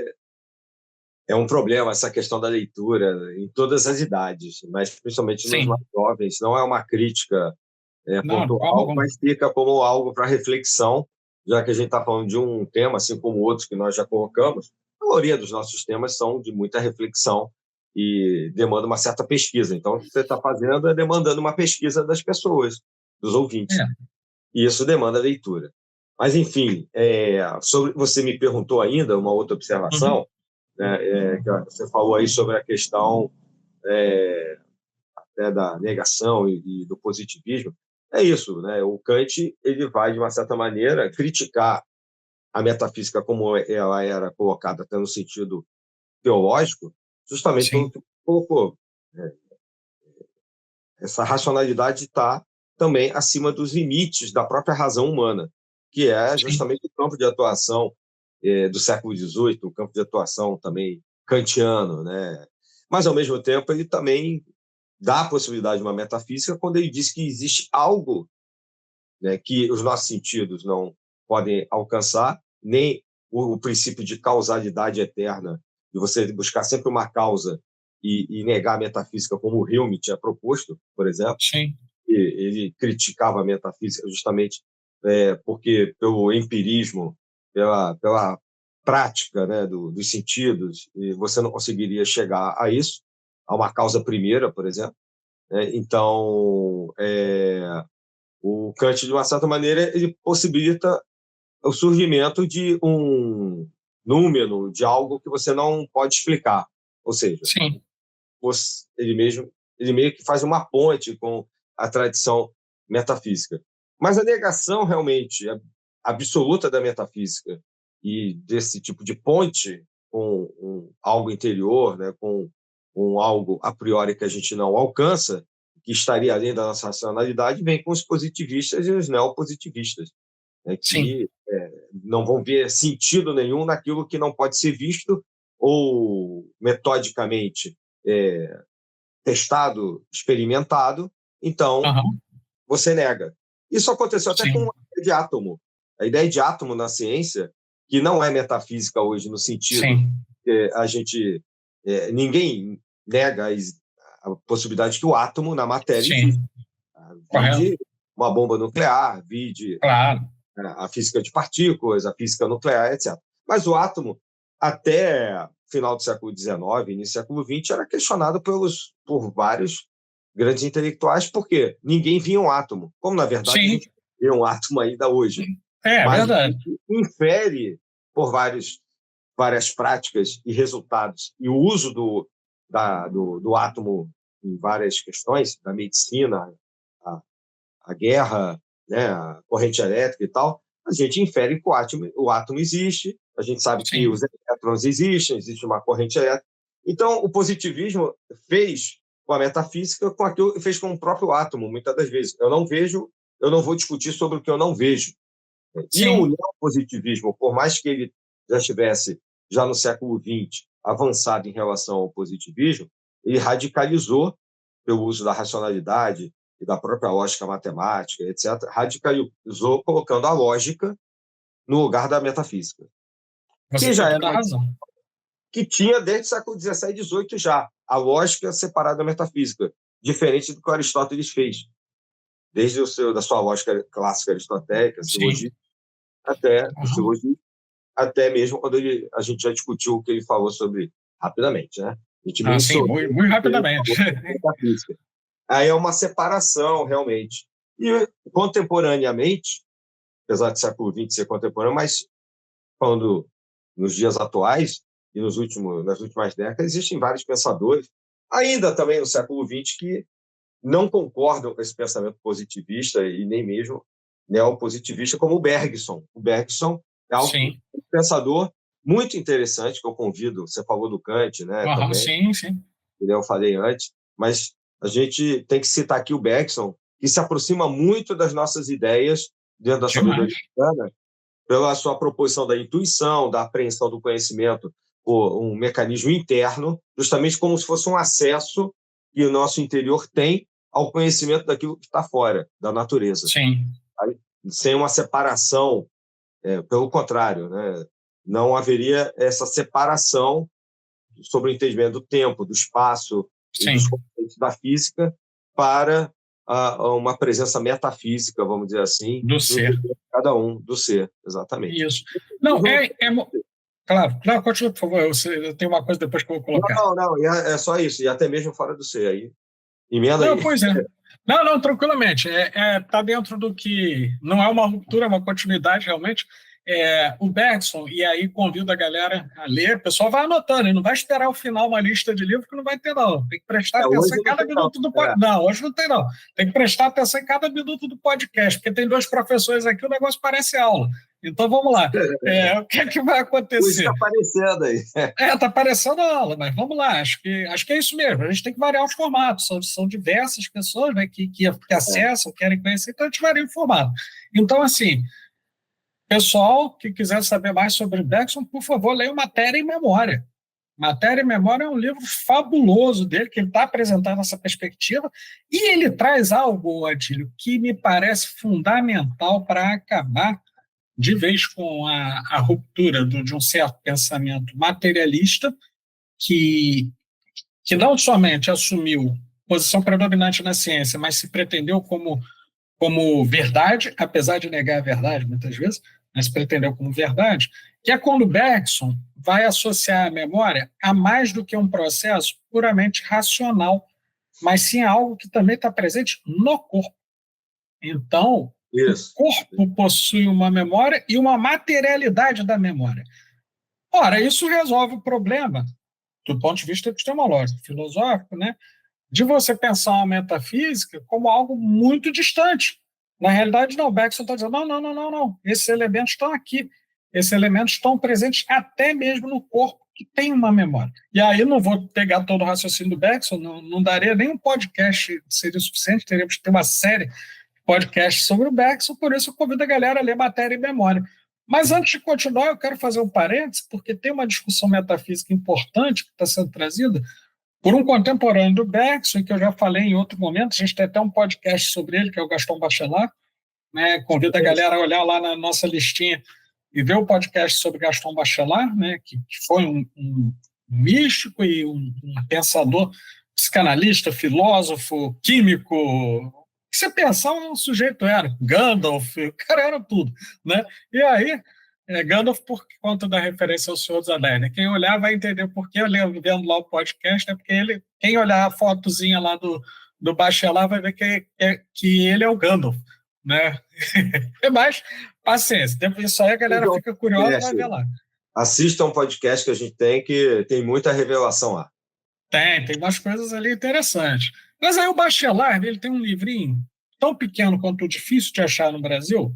é um problema essa questão da leitura em todas as idades, mas principalmente nos Sim. mais jovens. Não é uma crítica Não, pontual, mas fica como algo para reflexão, já que a gente está falando de um tema, assim como outros que nós já colocamos. A maioria dos nossos temas são de muita reflexão e demanda uma certa pesquisa. Então, o que você está fazendo é demandando uma pesquisa das pessoas, dos ouvintes. E isso demanda leitura. Mas, enfim, você me perguntou ainda uma outra observação, né, que você falou aí sobre a questão da negação e do positivismo. É isso, né? O Kant ele vai, de uma certa maneira, criticar a metafísica como ela era colocada até no sentido teológico, justamente pelo que colocou. Né? Essa racionalidade está também acima dos limites da própria razão humana, que é justamente o campo de atuação do século XVIII, o campo de atuação também kantiano, né? Mas, ao mesmo tempo, ele também dá a possibilidade de uma metafísica quando ele diz que existe algo, né, que os nossos sentidos não podem alcançar, nem o princípio de causalidade eterna, de você buscar sempre uma causa e negar a metafísica, como o Hume tinha proposto, por exemplo. Sim. Ele criticava a metafísica justamente porque, pelo empirismo, pela prática, né, dos sentidos, e você não conseguiria chegar a isso, a uma causa primeira, por exemplo. Então, o Kant, de uma certa maneira, ele possibilita o surgimento de um número, de algo que você não pode explicar. Ou seja, Sim. ele meio que faz uma ponte com a tradição metafísica. Mas a negação realmente absoluta da metafísica e desse tipo de ponte com algo interior, né, com algo a priori que a gente não alcança, que estaria além da nossa racionalidade, vem com os positivistas e os neopositivistas, né, que não vão ver sentido nenhum naquilo que não pode ser visto ou metodicamente testado, experimentado, então você nega. Isso aconteceu até com a ideia de átomo. A ideia de átomo na ciência, que não é metafísica hoje, no sentido que a gente... ninguém nega a possibilidade que o átomo na matéria existe. Vide uma bomba nuclear, vide a física de partículas, a física nuclear, etc. Mas o átomo, até final do século XIX, início do século XX, era questionado por vários grandes intelectuais, porque ninguém via um átomo. Como, na verdade, a gente vê um átomo ainda hoje. Mas verdade. A gente infere por várias práticas e resultados, e o uso do átomo em várias questões, da medicina, a guerra, né, a corrente elétrica e tal, a gente infere que o átomo existe, a gente sabe que os elétrons existem, existe uma corrente elétrica. Então, o positivismo fez com a metafísica com aquilo que fez com o próprio átomo, muitas das vezes. Eu não vejo, eu não vou discutir sobre o que eu não vejo. E o neopositivismo, por mais que ele já estivesse, já no século XX, avançado em relação ao positivismo, ele radicalizou, pelo uso da racionalidade e da própria lógica matemática, etc., radicalizou colocando a lógica no lugar da metafísica. Você tem toda a razão. Que tinha desde o século XVII e XVIII já, a lógica separada da metafísica, diferente do que Aristóteles fez, desde da sua lógica clássica aristotélica, silogismo, até mesmo quando a gente já discutiu o que ele falou sobre, rapidamente, né? A gente muito rapidamente. Aí é uma separação, realmente. E, contemporaneamente, apesar do século XX ser contemporâneo, mas falando nos dias atuais e nas últimas décadas, existem vários pensadores, ainda também no século XX, que não concordam com esse pensamento positivista e nem mesmo neopositivista, como o Bergson. O Bergson é um pensador muito interessante, que eu convido, você falou do Kant, né? Também, eu falei antes, mas a gente tem que citar aqui o Bergson, que se aproxima muito das nossas ideias dentro da sabedoria humana, pela sua proposição da intuição, da apreensão do conhecimento por um mecanismo interno, justamente como se fosse um acesso que o nosso interior tem ao conhecimento daquilo que está fora, da natureza. Aí, sem uma separação, pelo contrário, né? Não haveria essa separação sobre o entendimento do tempo, do espaço e dos conceitos da física para uma presença metafísica, vamos dizer assim, do ser. Cada um, do ser, exatamente. Isso. Não, claro, continua, por favor, eu tenho uma coisa depois que eu vou colocar. Não, é só isso, e até mesmo fora do ser, aí. Emenda não, aí. Pois é. Não, tranquilamente. Tá dentro do que... Não é uma ruptura, é uma continuidade, realmente. O Bergson, e aí convido a galera a ler, o pessoal vai anotando, e não vai esperar o final uma lista de livros que não vai ter, não. Tem que prestar atenção em cada minuto do podcast. Não, hoje não tem, não. Tem que prestar atenção em cada minuto do podcast, porque tem 2 professores aqui, o negócio parece aula. Então, vamos lá. O que é que vai acontecer? Está aparecendo aí. Está aparecendo a aula, mas vamos lá. Acho que é isso mesmo. A gente tem que variar os formatos. São diversas pessoas, né, que acessam, querem conhecer, então a gente varia o formato. Então, assim, pessoal que quiser saber mais sobre Bergson, por favor, leia Matéria e Memória. Matéria e Memória é um livro fabuloso dele, que ele está apresentando essa perspectiva, e ele traz algo, Adílio, que me parece fundamental para acabar de vez com a ruptura de um certo pensamento materialista que não somente assumiu posição predominante na ciência, mas se pretendeu como verdade, apesar de negar a verdade muitas vezes, mas pretendeu como verdade, que é quando Bergson vai associar a memória a mais do que um processo puramente racional, mas sim a algo que também está presente no corpo. Então, Isso. O corpo possui uma memória e uma materialidade da memória. Ora, isso resolve o problema, do ponto de vista epistemológico, filosófico, né, de você pensar uma metafísica como algo muito distante Na realidade, não, o Bergson está dizendo, não, esses elementos estão aqui, esses elementos estão presentes até mesmo no corpo que tem uma memória. E aí não vou pegar todo o raciocínio do Bergson, não daria nem um podcast, seria suficiente, teríamos que ter uma série de podcasts sobre o Bergson, por isso eu convido a galera a ler Matéria e Memória. Mas antes de continuar, eu quero fazer um parênteses, porque tem uma discussão metafísica importante que está sendo trazida por um contemporâneo do Bergson, que eu já falei em outro momento, a gente tem até um podcast sobre ele, que é o Gaston Bachelard, né? Convido a galera a olhar lá na nossa listinha e ver o podcast sobre Gaston Bachelard, né? que foi um místico e um pensador, psicanalista, filósofo, químico. Se você pensar, um sujeito era Gandalf, o cara era tudo, né? E aí, Gandalf por conta da referência ao Senhor dos Anéis, né? Quem olhar vai entender por que eu vendo lá o podcast, né? Porque quem olhar a fotozinha lá do Bachelard vai ver que ele é o Gandalf, né? Mas, paciência, isso aí a galera fica curiosa e vai ver lá. Assista um podcast que a gente tem, que tem muita revelação lá. Tem umas coisas ali interessantes. Mas aí o Bachelard, ele tem um livrinho tão pequeno quanto difícil de achar no Brasil,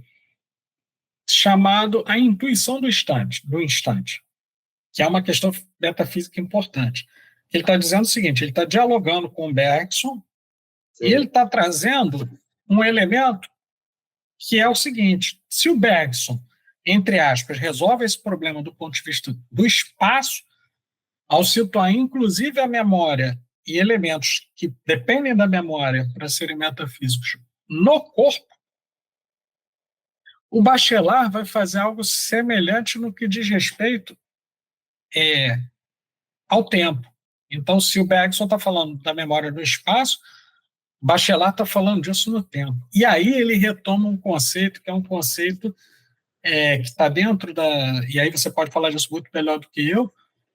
chamado A Intuição do Instante, que é uma questão metafísica importante. Ele está dizendo o seguinte, ele está dialogando com o Bergson, sim, e ele está trazendo um elemento que é o seguinte, se o Bergson, entre aspas, resolve esse problema do ponto de vista do espaço, ao situar inclusive a memória e elementos que dependem da memória para serem metafísicos no corpo, o Bachelard vai fazer algo semelhante no que diz respeito ao tempo. Então, se o Bergson está falando da memória no espaço, Bachelard está falando disso no tempo. E aí ele retoma um conceito que é um conceito que está dentro da... E aí você pode falar disso muito melhor do que eu,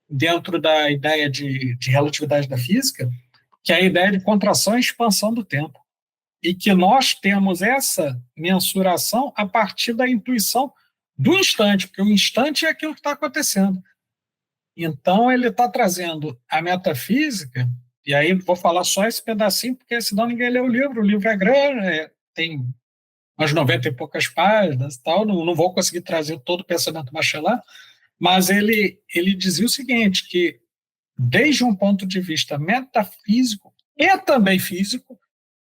dentro da ideia de relatividade da física, que é a ideia de contração e expansão do tempo. E que nós temos essa mensuração a partir da intuição do instante, porque o instante é aquilo que está acontecendo. Então, ele está trazendo a metafísica, e aí vou falar só esse pedacinho, porque senão ninguém lê o livro é grande, tem umas 90 e poucas páginas e tal, não vou conseguir trazer todo o pensamento Bachelard, mas ele dizia o seguinte, que desde um ponto de vista metafísico e também físico,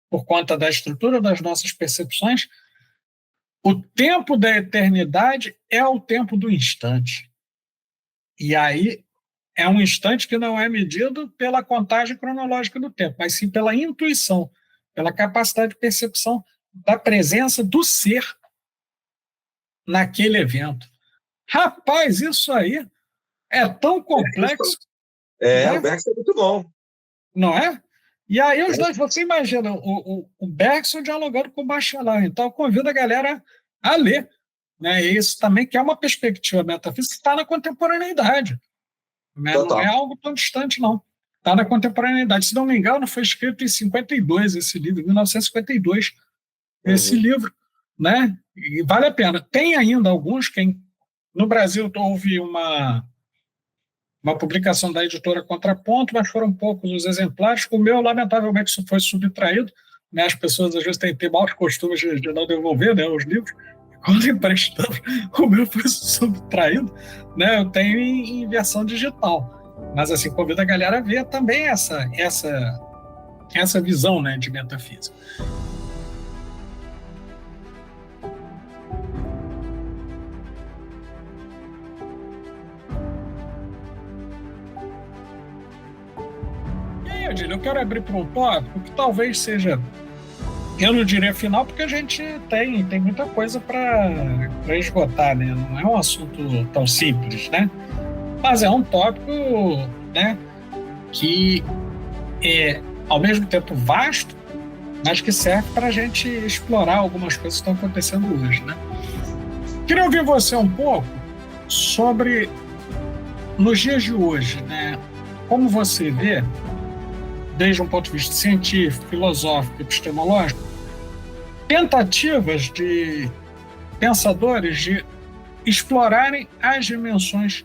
por conta da estrutura das nossas percepções, o tempo da eternidade é o tempo do instante. E aí é um instante que não é medido pela contagem cronológica do tempo, mas sim pela intuição, pela capacidade de percepção da presença do ser naquele evento. Rapaz, isso aí é tão complexo. O Bergson é muito bom. Não é? E aí os dois, você imagina o Bergson dialogando com o Bachelard. Então eu convido a galera a ler. Né? Isso também que é uma perspectiva metafísica que está na contemporaneidade. Né? Não é algo tão distante, não. Está na contemporaneidade. Se não me engano, foi escrito em 52 esse livro, em 1952, esse livro. Né? E vale a pena. Tem ainda alguns, no Brasil houve uma publicação da editora Contraponto, mas foram poucos os exemplares. O meu, lamentavelmente, foi subtraído. Né? As pessoas, às vezes, têm maus costumes de não devolver, né, os livros. Quando emprestamos, o meu foi subtraído. Né? Eu tenho em versão digital. Mas, assim, convido a galera a ver também essa visão, né, de metafísica. Eu quero abrir para um tópico que talvez seja, eu não diria final, porque a gente tem muita coisa para esgotar, né? Não é um assunto tão simples, né? Mas é um tópico, né, que é, ao mesmo tempo, vasto, mas que serve para a gente explorar algumas coisas que estão acontecendo hoje, né? Queria ouvir você um pouco sobre, nos dias de hoje, né, como você vê, desde um ponto de vista científico, filosófico, epistemológico, tentativas de pensadores de explorarem as dimensões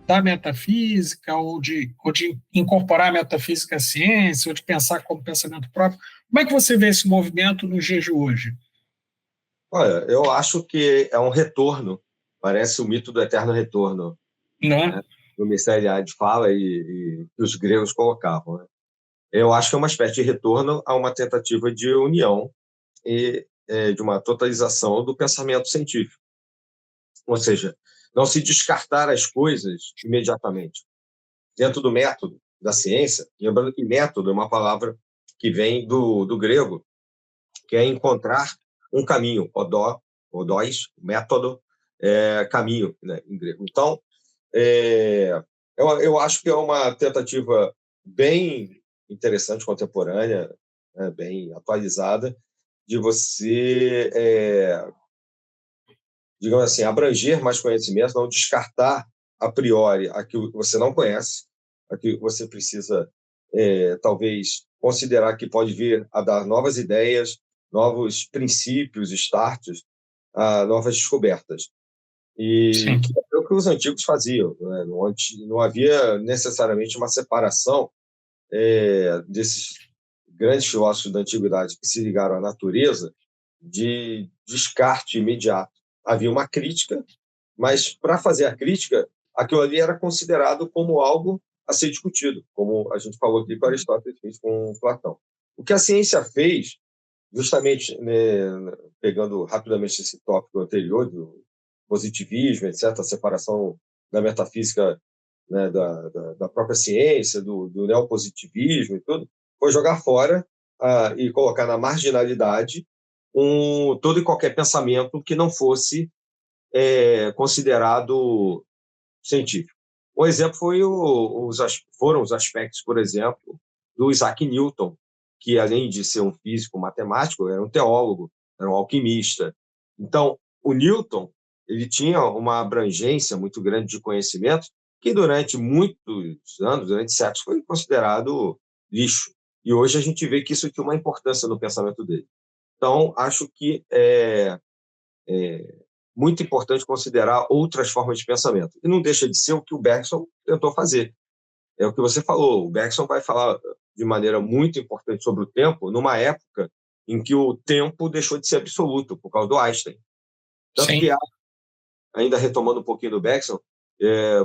da metafísica ou de incorporar a metafísica à ciência ou de pensar como pensamento próprio. Como é que você vê esse movimento nos dias de hoje? Olha, eu acho que é um retorno, parece o mito do eterno retorno, Não é? né? O Mircea Eliade fala e que os gregos colocavam, né? Eu acho que é uma espécie de retorno a uma tentativa de união e de uma totalização do pensamento científico. Ou seja, não se descartar as coisas imediatamente. Dentro do método da ciência, lembrando que método é uma palavra que vem do grego, que é encontrar um caminho, odós, método, caminho, né, em grego. Então, eu acho que é uma tentativa bem interessante, contemporânea, né, bem atualizada, de você, digamos assim, abranger mais conhecimentos, não descartar a priori aquilo que você não conhece, aquilo que você precisa, talvez, considerar que pode vir a dar novas ideias, novos princípios, starts, a novas descobertas. E Sim, que é o que os antigos faziam, né? Não havia necessariamente uma separação desses grandes filósofos da antiguidade que se ligaram à natureza de descarte imediato. Havia uma crítica, mas para fazer a crítica, aquilo ali era considerado como algo a ser discutido, como a gente falou aqui com Aristóteles fez com Platão. O que a ciência fez, justamente, né, pegando rapidamente esse tópico anterior do positivismo, etc., a separação da metafísica, né, da própria ciência, do neopositivismo e tudo, foi jogar fora e colocar na marginalidade todo e qualquer pensamento que não fosse considerado científico. Um exemplo foram os aspectos, por exemplo, do Isaac Newton, que, além de ser um físico matemático, era um teólogo, era um alquimista. Então, o Newton ele tinha uma abrangência muito grande de conhecimento que, durante muitos anos, durante séculos, foi considerado lixo. E hoje a gente vê que isso tinha uma importância no pensamento dele. Então, acho que muito importante considerar outras formas de pensamento. E não deixa de ser o que o Bergson tentou fazer. É o que você falou. O Bergson vai falar de maneira muito importante sobre o tempo numa época em que o tempo deixou de ser absoluto por causa do Einstein. Tanto sim, que, ainda retomando um pouquinho do Bergson,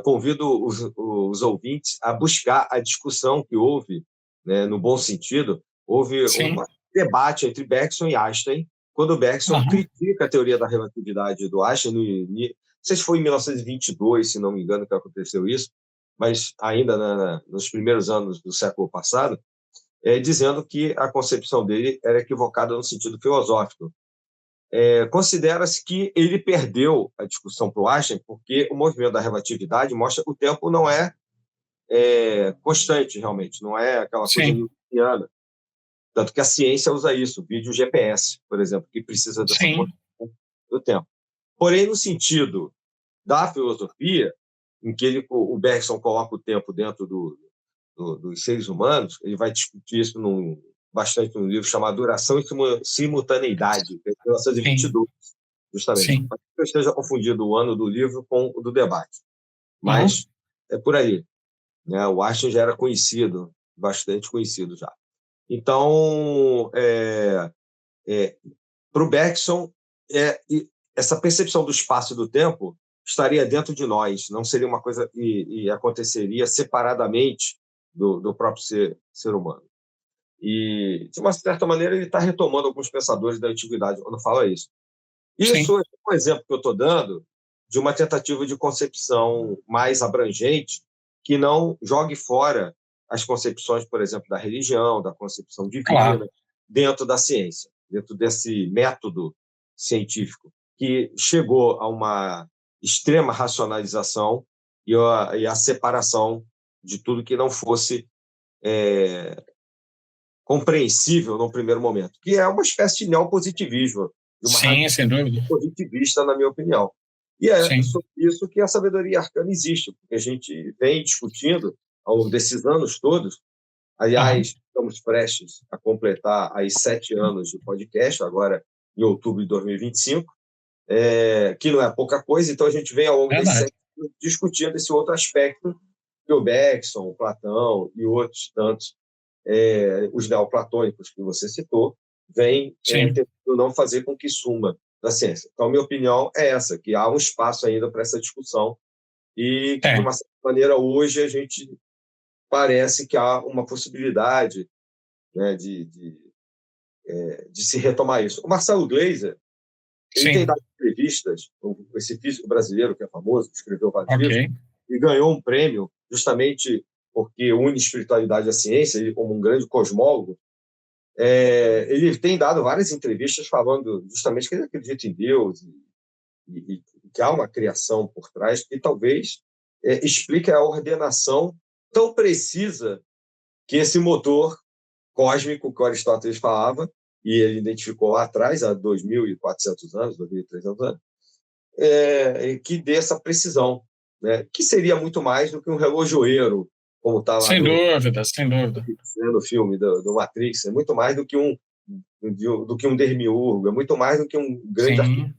convido os ouvintes a buscar a discussão que houve, né, no bom sentido. Houve um sim. debate entre Bergson e Einstein, quando o Bergson Aham. critica a teoria da relatividade do Einstein, não sei se foi em 1922, se não me engano, que aconteceu isso, mas ainda nos primeiros anos do século passado, dizendo que a concepção dele era equivocada no sentido filosófico. Considera-se que ele perdeu a discussão para o Einstein porque o movimento da relatividade mostra que o tempo não é constante, realmente, não é aquela coisa Sim, newtoniana. Tanto que a ciência usa isso, vídeo GPS, por exemplo, que precisa dessa sim. constante do tempo. Porém, no sentido da filosofia, em que o Bergson coloca o tempo dentro dos seres humanos, ele vai discutir isso bastante num livro chamado Duração e Simultaneidade, que é de Sim, 1922, justamente. sim. Para que eu esteja confundindo o ano do livro com o do debate. Aham. Mas é por aí. Né? O Einstein já era conhecido, bastante conhecido já. Então, para o Bergson, essa percepção do espaço e do tempo estaria dentro de nós, não seria uma coisa e aconteceria separadamente do próprio ser humano. E, de uma certa maneira, ele está retomando alguns pensadores da antiguidade quando fala isso. Sim, Isso é um exemplo que eu estou dando de uma tentativa de concepção mais abrangente que não jogue fora as concepções, por exemplo, da religião, da concepção claro. divina, dentro da ciência, dentro desse método científico que chegou a uma extrema racionalização e a separação de tudo que não fosse compreensível no primeiro momento, que é uma espécie de neopositivismo, de uma Sim, sem dúvida. positivista, na minha opinião. E é Sim. sobre isso que a sabedoria arcana existe, porque a gente vem discutindo ao longo desses anos todos. Aham. Aliás, estamos prestes a completar aí 7 anos de podcast, agora em outubro de 2025, que não é pouca coisa, então a gente vem ao longo desses Verdade. 7 anos discutindo esse outro aspecto que o Bergson, o Platão e outros tantos, os neoplatônicos que você citou, vêm Sim, tentando não fazer com que suma. da ciência. Então, minha opinião é essa, que há um espaço ainda para essa discussão e que, de uma certa maneira, hoje a gente parece que há uma possibilidade, né, de se retomar isso. O Marcelo Gleiser, ele tem dado entrevistas, esse físico brasileiro que é famoso, que escreveu vários livros, e ganhou um prêmio justamente porque une espiritualidade à ciência, ele como um grande cosmólogo. Ele tem dado várias entrevistas falando justamente que ele acredita em Deus e que há uma criação por trás e talvez explique a ordenação tão precisa que esse motor cósmico que Aristóteles falava, e ele identificou lá atrás, há 2.400 anos, 2.300 anos, que dê essa precisão, né? Que seria muito mais do que um relojoeiro, como está lá sem dúvida. No filme do Matrix, é muito mais do que um demiurgo, é muito mais do que um grande artista.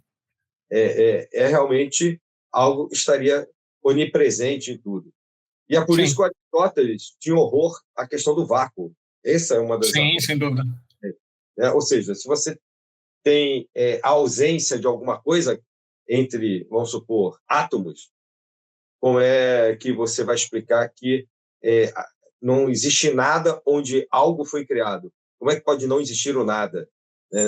Realmente algo que estaria onipresente em tudo. E é por isso que o Aristóteles tinha horror à questão do vácuo. Essa é uma das... Sim, sem dúvida. Ou seja, se você tem a ausência de alguma coisa entre, vamos supor, átomos, como é que você vai explicar que não existe nada onde algo foi criado? Como é que pode não existir o nada?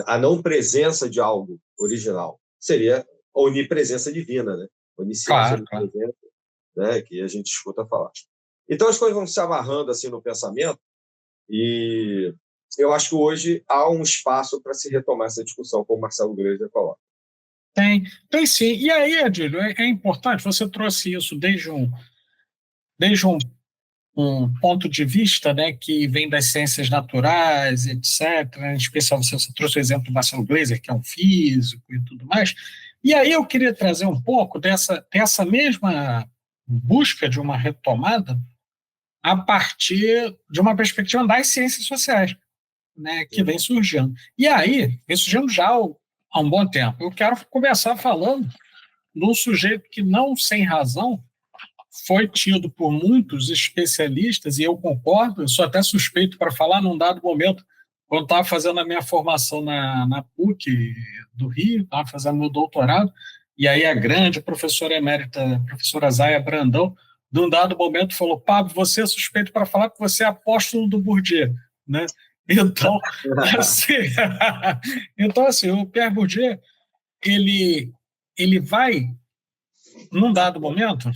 A não presença de algo original seria a onipresença divina, né? Onisciência, onipresença, né? Que a gente escuta falar. Então as coisas vão se amarrando assim no pensamento e eu acho que hoje há um espaço para se retomar essa discussão, como o Marcelo Gleiser coloca. Tem sim. E aí, Adílio, é importante, você trouxe isso desde um ponto de vista, né, que vem das ciências naturais, etc. Em especial, você trouxe o exemplo do Marcelo Gleiser, que é um físico e tudo mais. E aí eu queria trazer um pouco dessa mesma busca de uma retomada a partir de uma perspectiva das ciências sociais, né, que vem surgindo. E aí, vem surgindo já há um bom tempo. Eu quero começar falando de um sujeito que, não sem razão, foi tido por muitos especialistas, e eu concordo, eu sou até suspeito para falar, num dado momento, quando estava fazendo a minha formação na PUC do Rio, estava fazendo meu doutorado, e aí a grande professora emérita, professora Zaya Brandão, num dado momento falou: Pablo, você é suspeito para falar que você é apóstolo do Bourdieu, né? Então, assim, o Pierre Bourdieu, ele vai, num dado momento,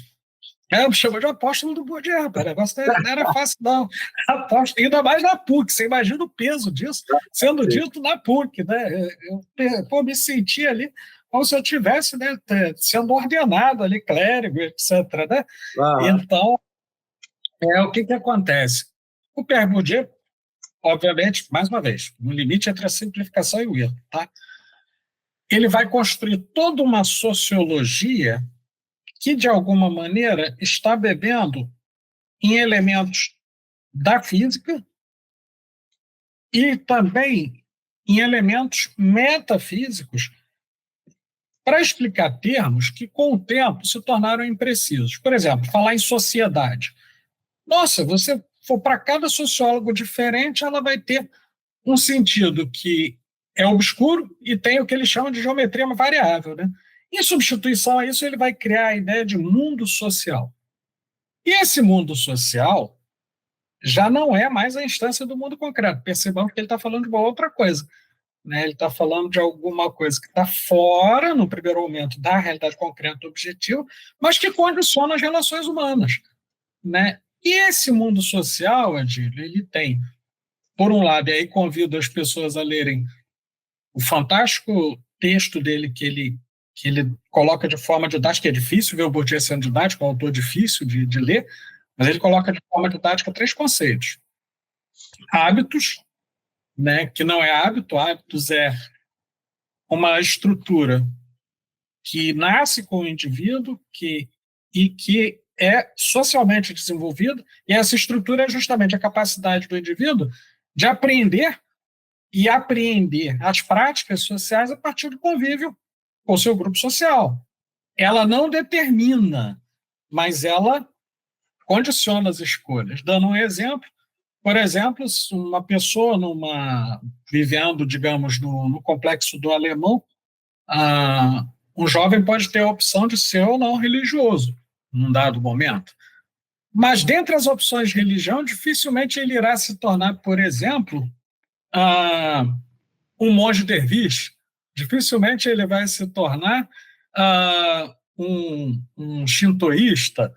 me chamou de apóstolo do Bourdieu, rapaz. O negócio não era fácil, não. Apóstolo, ainda mais na PUC. Você imagina o peso disso sendo dito na PUC, né? Eu me senti ali como se eu estivesse, né, sendo ordenado ali, clérigo, etc. Né? Então, o que acontece? O Pierre Bourdieu, obviamente, mais uma vez, no limite entre a simplificação e o erro, tá? Ele vai construir toda uma sociologia que, de alguma maneira, está bebendo em elementos da física e também em elementos metafísicos para explicar termos que, com o tempo, se tornaram imprecisos. Por exemplo, falar em sociedade. Nossa, você for para cada sociólogo diferente, ela vai ter um sentido que é obscuro e tem o que ele chama de geometria variável, né? Em substituição a isso, ele vai criar a ideia de mundo social. E esse mundo social já não é mais a instância do mundo concreto. Percebamos que ele está falando de uma outra coisa, né? Ele está falando de alguma coisa que está fora, no primeiro momento, da realidade concreta objetiva, mas que condiciona as relações humanas, né? E esse mundo social, Adílio, ele tem, por um lado, e aí convido as pessoas a lerem o fantástico texto dele que ele coloca de forma didática. É difícil ver o Bourdieu sendo didático, é um autor difícil de ler, mas ele coloca de forma didática 3 conceitos. Hábitos, né, que não é hábitos é uma estrutura que nasce com o indivíduo e que é socialmente desenvolvida, e essa estrutura é justamente a capacidade do indivíduo de aprender e apreender as práticas sociais a partir do convívio com o seu grupo social. Ela não determina, mas ela condiciona as escolhas. Dando um exemplo, por exemplo, uma pessoa vivendo, digamos, no complexo do Alemão, Um jovem pode ter a opção de ser ou não religioso, num dado momento. Mas, dentre as opções de religião, dificilmente ele irá se tornar, por exemplo, um monge derviche. Dificilmente ele vai se tornar um shintoísta.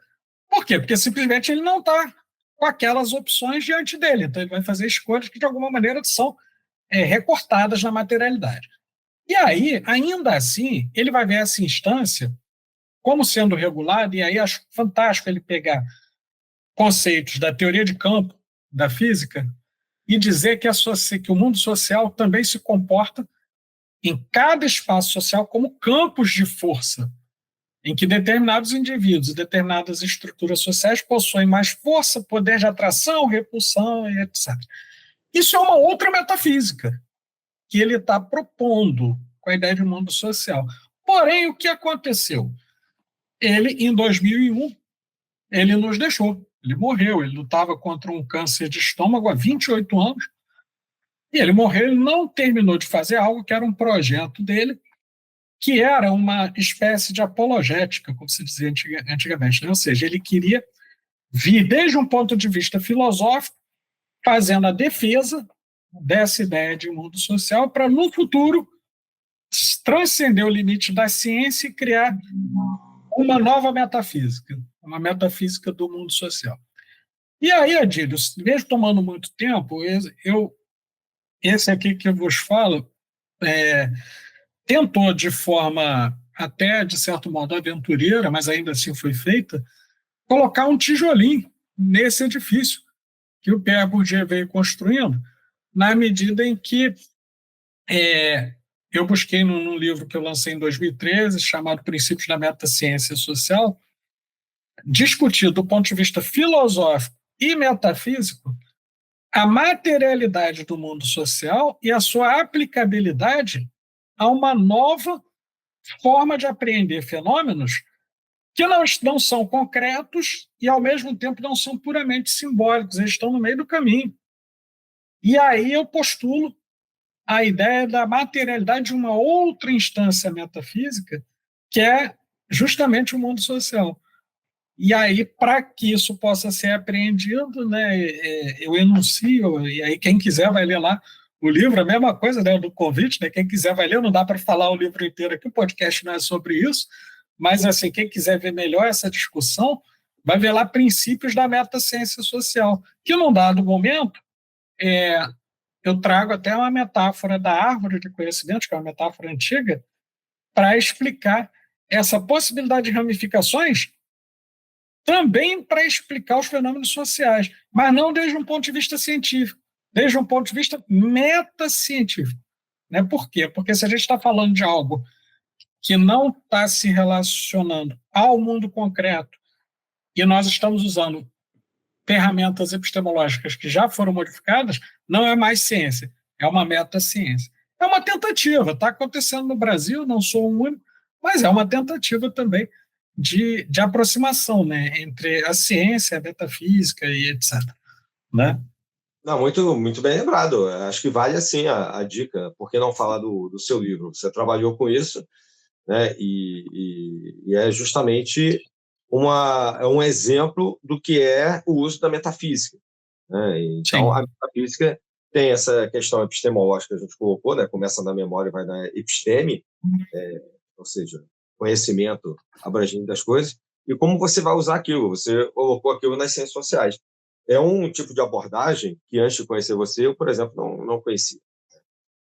Por quê? Porque simplesmente ele não está com aquelas opções diante dele. Então, ele vai fazer escolhas que, de alguma maneira, são recortadas na materialidade. E aí, ainda assim, ele vai ver essa instância como sendo regulada, e aí acho fantástico ele pegar conceitos da teoria de campo, da física, e dizer que o mundo social também se comporta em cada espaço social como campos de força, em que determinados indivíduos e determinadas estruturas sociais possuem mais força, poder de atração, repulsão e etc. Isso é uma outra metafísica que ele está propondo com a ideia de mundo social. Porém, o que aconteceu? Ele, em 2001, ele nos deixou. Ele morreu. Ele lutava contra um câncer de estômago há 28 anos. E ele morreu. Ele não terminou de fazer algo que era um projeto dele, que era uma espécie de apologética, como se dizia antigamente. Né? Ou seja, ele queria vir desde um ponto de vista filosófico, fazendo a defesa dessa ideia de mundo social para, no futuro, transcender o limite da ciência e criar uma nova metafísica, uma metafísica do mundo social. E aí, Adílio, mesmo tomando muito tempo, esse aqui que eu vos falo tentou de forma até, de certo modo, aventureira, mas ainda assim foi feita, colocar um tijolinho nesse edifício que o Pierre Bourdieu veio construindo, na medida em que eu busquei num livro que eu lancei em 2013, chamado Princípios da Metaciência Social, discutir do ponto de vista filosófico e metafísico a materialidade do mundo social e a sua aplicabilidade a uma nova forma de apreender fenômenos que não são concretos e, ao mesmo tempo, não são puramente simbólicos, eles estão no meio do caminho. E aí eu postulo a ideia da materialidade de uma outra instância metafísica, que é justamente o mundo social. E aí, para que isso possa ser apreendido, né, eu enuncio, e aí quem quiser vai ler lá o livro, a mesma coisa, né, do convite, né, quem quiser vai ler, não dá para falar o livro inteiro aqui, o podcast não é sobre isso, mas assim, quem quiser ver melhor essa discussão, vai ver lá princípios da metaciência social, que num dado momento, eu trago até uma metáfora da árvore de conhecimento, que é uma metáfora antiga, para explicar essa possibilidade de ramificações também para explicar os fenômenos sociais, mas não desde um ponto de vista científico, desde um ponto de vista metacientífico. Né? Por quê? Porque se a gente está falando de algo que não está se relacionando ao mundo concreto e nós estamos usando ferramentas epistemológicas que já foram modificadas, não é mais ciência, é uma metaciência. É uma tentativa, está acontecendo no Brasil, não sou o único, mas é uma tentativa também de aproximação, né, entre a ciência, a metafísica e etc. Né? Não, muito bem lembrado. Acho que vale assim a dica. Por que não falar do seu livro? Você trabalhou com isso, né? E é justamente um exemplo do que é o uso da metafísica. Né? Então, a metafísica tem essa questão epistemológica que a gente colocou, né? Começa na memória e vai na episteme, ou seja, conhecimento abrangente das coisas, e como você vai usar aquilo. Você colocou aquilo nas ciências sociais. É um tipo de abordagem que, antes de conhecer você, eu, por exemplo, não conhecia.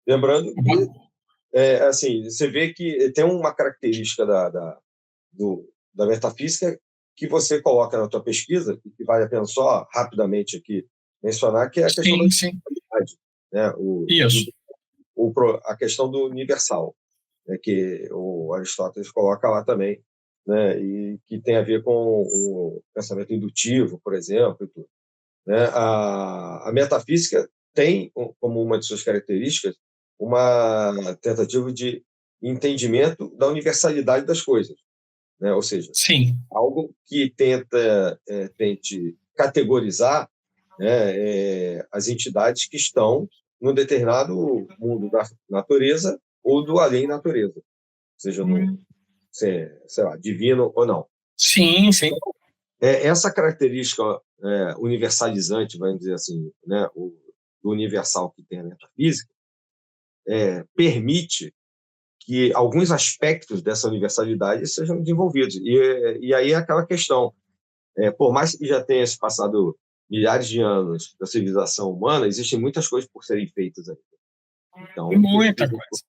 Lembrando que, assim, você vê que tem uma característica da metafísica que você coloca na tua pesquisa, e que vale a pena só rapidamente aqui mencionar, que é a questão da universalidade. Né? Isso. A questão do universal, né? Que o Aristóteles coloca lá também, né? E que tem a ver com o pensamento indutivo, por exemplo, e tudo. Né? A metafísica tem como uma de suas características uma tentativa de entendimento da universalidade das coisas, né? Ou seja, algo que tente categorizar, né, as entidades que estão num determinado mundo da natureza ou do além natureza. seja no, sei lá, divino ou não. Sim, sim. Essa característica universalizante, vamos dizer assim, né, o universal que tem a metafísica, permite que alguns aspectos dessa universalidade sejam desenvolvidos. E aí é aquela questão, por mais que já tenha se passado milhares de anos da civilização humana, existem muitas coisas por serem feitas ainda. Então, Muita coisa.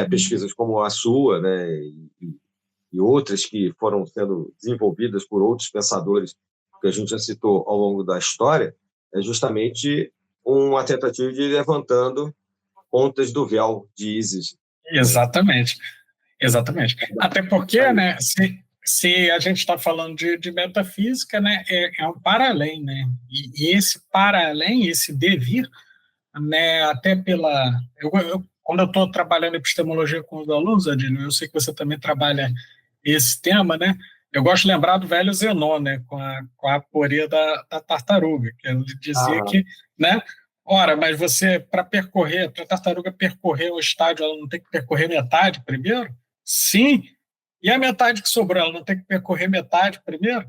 pesquisas como a sua, né, e outras que foram sendo desenvolvidas por outros pensadores que a gente já citou ao longo da história, é justamente uma tentativa de ir levantando pontas do véu de Ísis. Exatamente. Exatamente. Até porque, né, se a gente está falando de metafísica, né, é um para-além, né? E esse para-além, esse devir, né, até pela... quando eu estou trabalhando epistemologia com os alunos, Adílio, eu sei que você também trabalha esse tema, né? Eu gosto de lembrar do velho Zenón, né, com a aporia da tartaruga, que ele dizia que, né, ora, mas você, para a tartaruga percorrer o estádio, ela não tem que percorrer metade primeiro? Sim. E a metade que sobrou, ela não tem que percorrer metade primeiro?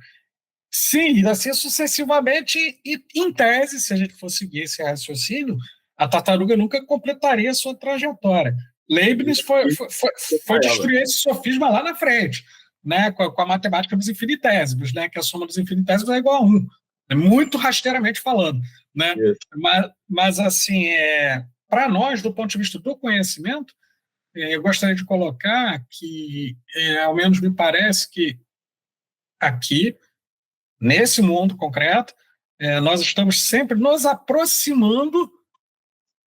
Sim, e assim sucessivamente, e em tese, se a gente for seguir esse raciocínio, a tartaruga nunca completaria a sua trajetória. Leibniz foi destruir esse sofisma lá na frente, né, com a matemática dos infinitésimos, né, que a soma dos infinitésimos é igual a 1, muito rasteiramente falando. Né? Mas assim, para nós, do ponto de vista do conhecimento, eu gostaria de colocar que, ao menos me parece que aqui, nesse mundo concreto, nós estamos sempre nos aproximando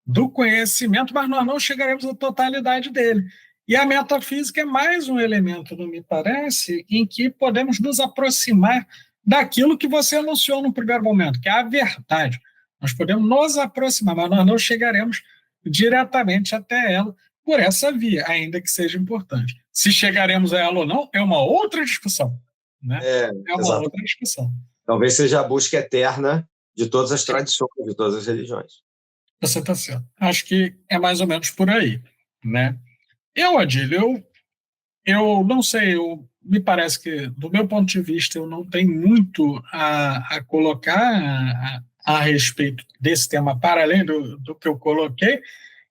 do conhecimento, mas nós não chegaremos à totalidade dele. E a metafísica é mais um elemento, não me parece, em que podemos nos aproximar daquilo que você anunciou no primeiro momento, que é a verdade. Nós podemos nos aproximar, mas nós não chegaremos diretamente até ela por essa via, ainda que seja importante. Se chegaremos a ela ou não, é uma outra discussão. Né? É uma outra discussão. Talvez seja a busca eterna de todas as tradições, de todas as religiões. Você está certo. Acho que é mais ou menos por aí. Né? Adílio, eu não sei, me parece que, do meu ponto de vista, eu não tenho muito a colocar a respeito desse tema, para além do que eu coloquei.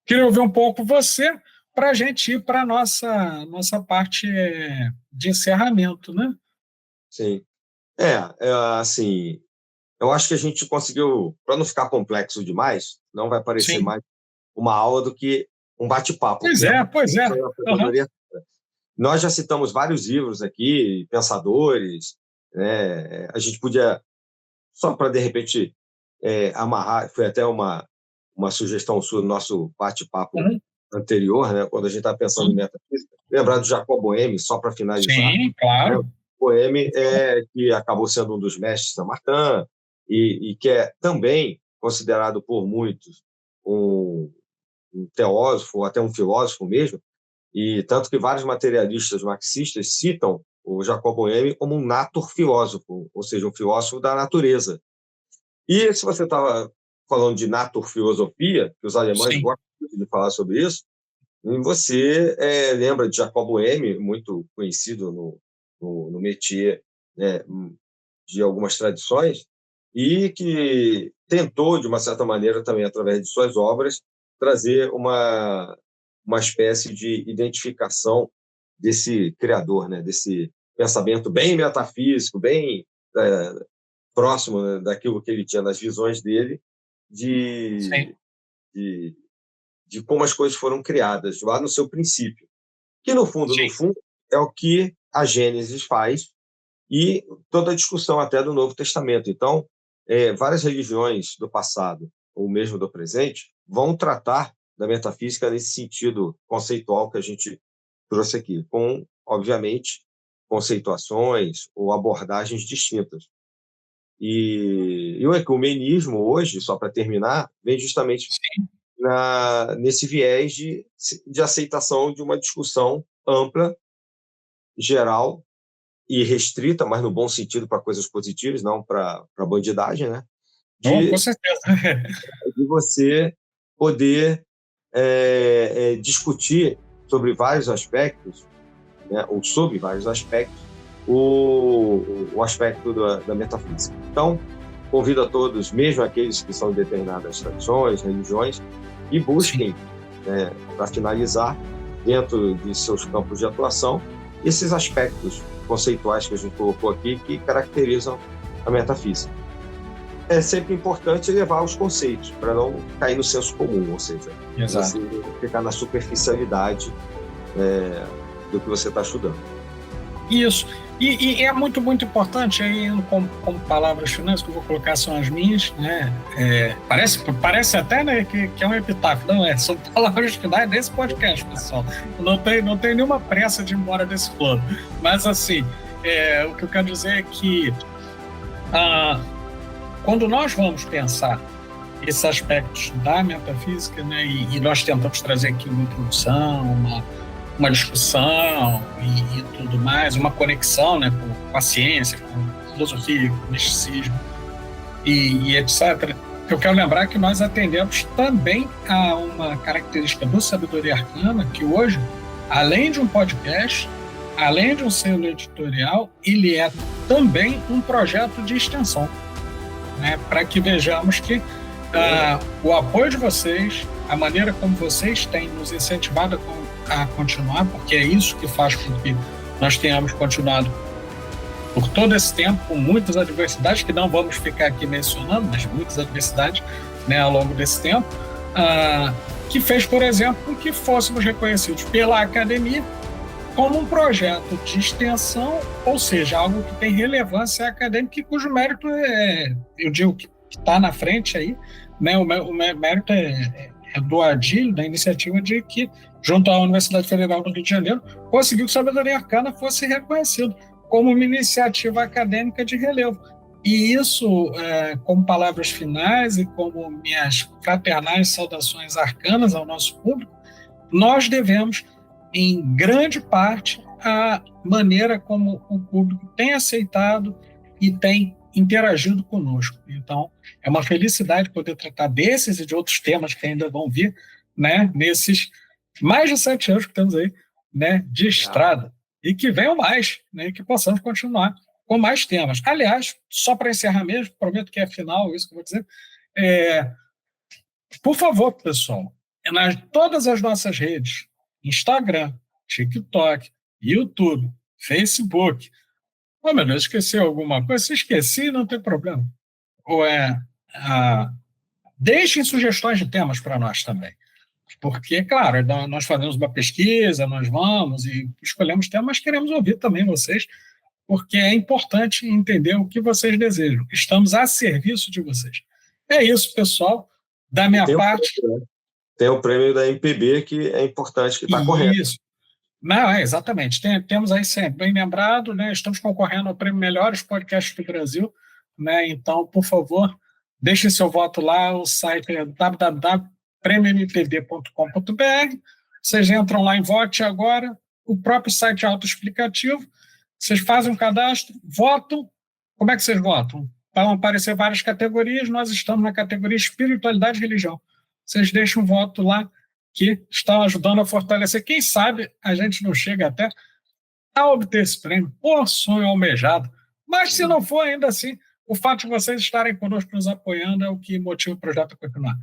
Queria ouvir um pouco você, para a gente ir para a nossa parte de encerramento, né? Sim. Assim, eu acho que a gente conseguiu, para não ficar complexo demais, não vai parecer mais uma aula do que um bate-papo. Pois é. Uhum. Nós já citamos vários livros aqui, pensadores, né? A gente podia, só para, de repente, amarrar, foi até uma sugestão sua no nosso bate-papo anterior, né? Quando a gente está pensando em metafísica, lembrar do Jacob Boehme, só para finalizar. Sim, claro. Né? Boehme, que acabou sendo um dos mestres de Saint-Martin e que é também considerado por muitos um teósofo, ou até um filósofo mesmo, e tanto que vários materialistas marxistas citam o Jacob Boehme como um naturfilósofo, ou seja, um filósofo da natureza. E se você estava falando de naturfilosofia, que os alemães gostam de falar sobre isso, e você lembra de Jacob Boehme, muito conhecido no métier, né, de algumas tradições, e que tentou, de uma certa maneira, também através de suas obras, trazer uma espécie de identificação desse criador, né, desse pensamento bem metafísico, bem próximo, né, daquilo que ele tinha nas visões dele, de como as coisas foram criadas, lá no seu princípio. Que, no fundo, é o que a Gênesis faz e toda a discussão até do Novo Testamento. Então, várias religiões do passado, ou mesmo do presente, vão tratar da metafísica nesse sentido conceitual que a gente trouxe aqui, com, obviamente, conceituações ou abordagens distintas. E o ecumenismo, hoje, só para terminar, vem justamente nesse viés de aceitação de uma discussão ampla, geral e restrita, mas no bom sentido para coisas positivas, não para bandidagem, né? Com certeza. De você poder discutir sobre vários aspectos né, ou sob vários aspectos, o aspecto da metafísica. Então, convido a todos, mesmo aqueles que são de determinadas tradições, religiões, que busquem, para finalizar, dentro de seus campos de atuação, esses aspectos conceituais que a gente colocou aqui, que caracterizam a metafísica. É sempre importante levar os conceitos, para não cair no senso comum, ou seja, você ficar na superficialidade do que você está estudando. Isso. E é muito, muito importante, aí, como palavras finais que eu vou colocar são as minhas, né? Parece até, né, que é um epitáfio. Não é, são palavras finais desse podcast, pessoal. Não tem nenhuma pressa de ir embora desse plano. Mas, assim, o que eu quero dizer é que quando nós vamos pensar esses aspectos da metafísica, né, e nós tentamos trazer aqui uma introdução, uma discussão e tudo mais, uma conexão, né, com a ciência, com a filosofia, com o misticismo e etc. Eu quero lembrar que nós atendemos também a uma característica do Sabedoria Arcana, que hoje, além de um podcast, além de um selo editorial, ele é também um projeto de extensão, né, para que vejamos que o apoio de vocês, a maneira como vocês têm nos incentivado a continuar, porque é isso que faz com que nós tenhamos continuado por todo esse tempo, com muitas adversidades, que não vamos ficar aqui mencionando, mas muitas adversidades, né, ao longo desse tempo, que fez, por exemplo, que fôssemos reconhecidos pela academia como um projeto de extensão, ou seja, algo que tem relevância acadêmica e cujo mérito eu digo que está na frente aí, né, o mérito é do Adílio, da iniciativa de que, junto à Universidade Federal do Rio de Janeiro, conseguiu que Sabedoria Arcana fosse reconhecido como uma iniciativa acadêmica de relevo. E isso, como palavras finais e como minhas fraternais saudações arcanas ao nosso público, nós devemos, em grande parte, a maneira como o público tem aceitado e tem interagindo conosco. Então, é uma felicidade poder tratar desses e de outros temas que ainda vão vir, né, nesses mais de 7 anos que temos aí, né, de estrada, e que venham mais, né, e que possamos continuar com mais temas. Aliás, só para encerrar mesmo, prometo que é final isso que eu vou dizer, por favor, pessoal, nas todas as nossas redes, Instagram, TikTok, YouTube, Facebook, meu Deus, esqueci alguma coisa? Se esqueci, não tem problema. Deixem sugestões de temas para nós também. Porque, claro, nós fazemos uma pesquisa, nós vamos e escolhemos temas, mas queremos ouvir também vocês, porque é importante entender o que vocês desejam. Estamos a serviço de vocês. É isso, pessoal. Da minha parte... Tem o prêmio da MPB, que é importante, que está correto. Isso. Não, exatamente. Temos aí sempre, bem lembrado, né? Estamos concorrendo ao prêmio Melhores Podcasts do Brasil, né? Então, por favor, deixem seu voto lá, o site é www.premiompb.com.br. Vocês entram lá em Vote Agora, o próprio site é autoexplicativo, vocês fazem um cadastro, votam. Como é que vocês votam? Vão aparecer várias categorias, nós estamos na categoria Espiritualidade e Religião. Vocês deixam um voto lá, que estão ajudando a fortalecer. Quem sabe a gente não chega até a obter esse prêmio, por sonho almejado. Mas se não for ainda assim, o fato de vocês estarem conosco nos apoiando é o que motiva o projeto a continuar.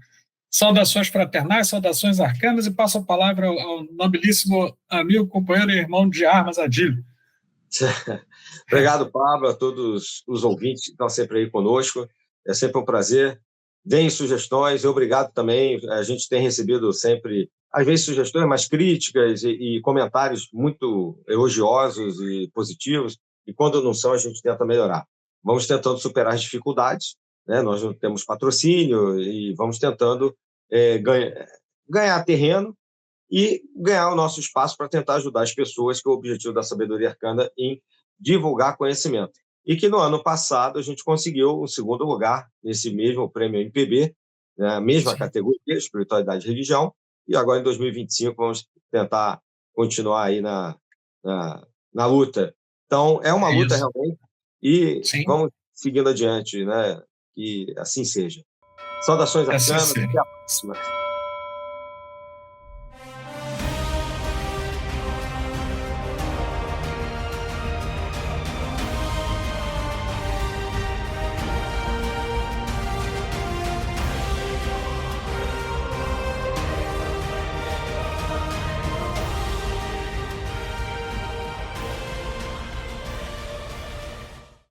Saudações fraternais, saudações arcanas, e passo a palavra ao nobilíssimo amigo, companheiro e irmão de armas, Adílio. Obrigado, Pablo, a todos os ouvintes que estão sempre aí conosco. É sempre um prazer. Deem sugestões, obrigado também. A gente tem recebido sempre, às vezes, sugestões, mas críticas e comentários muito elogiosos e positivos, e quando não são, a gente tenta melhorar. Vamos tentando superar as dificuldades, né? Nós não temos patrocínio e vamos tentando ganhar terreno e ganhar o nosso espaço para tentar ajudar as pessoas, que é o objetivo da Sabedoria Arcana, em divulgar conhecimento. E que no ano passado a gente conseguiu o 2º lugar nesse mesmo prêmio MPB, né, a mesma categoria, Espiritualidade e Religião, e agora em 2025 vamos tentar continuar aí na luta. Então, é uma luta realmente, e vamos seguindo adiante, né, que assim seja. Saudações arcanas, até a próxima.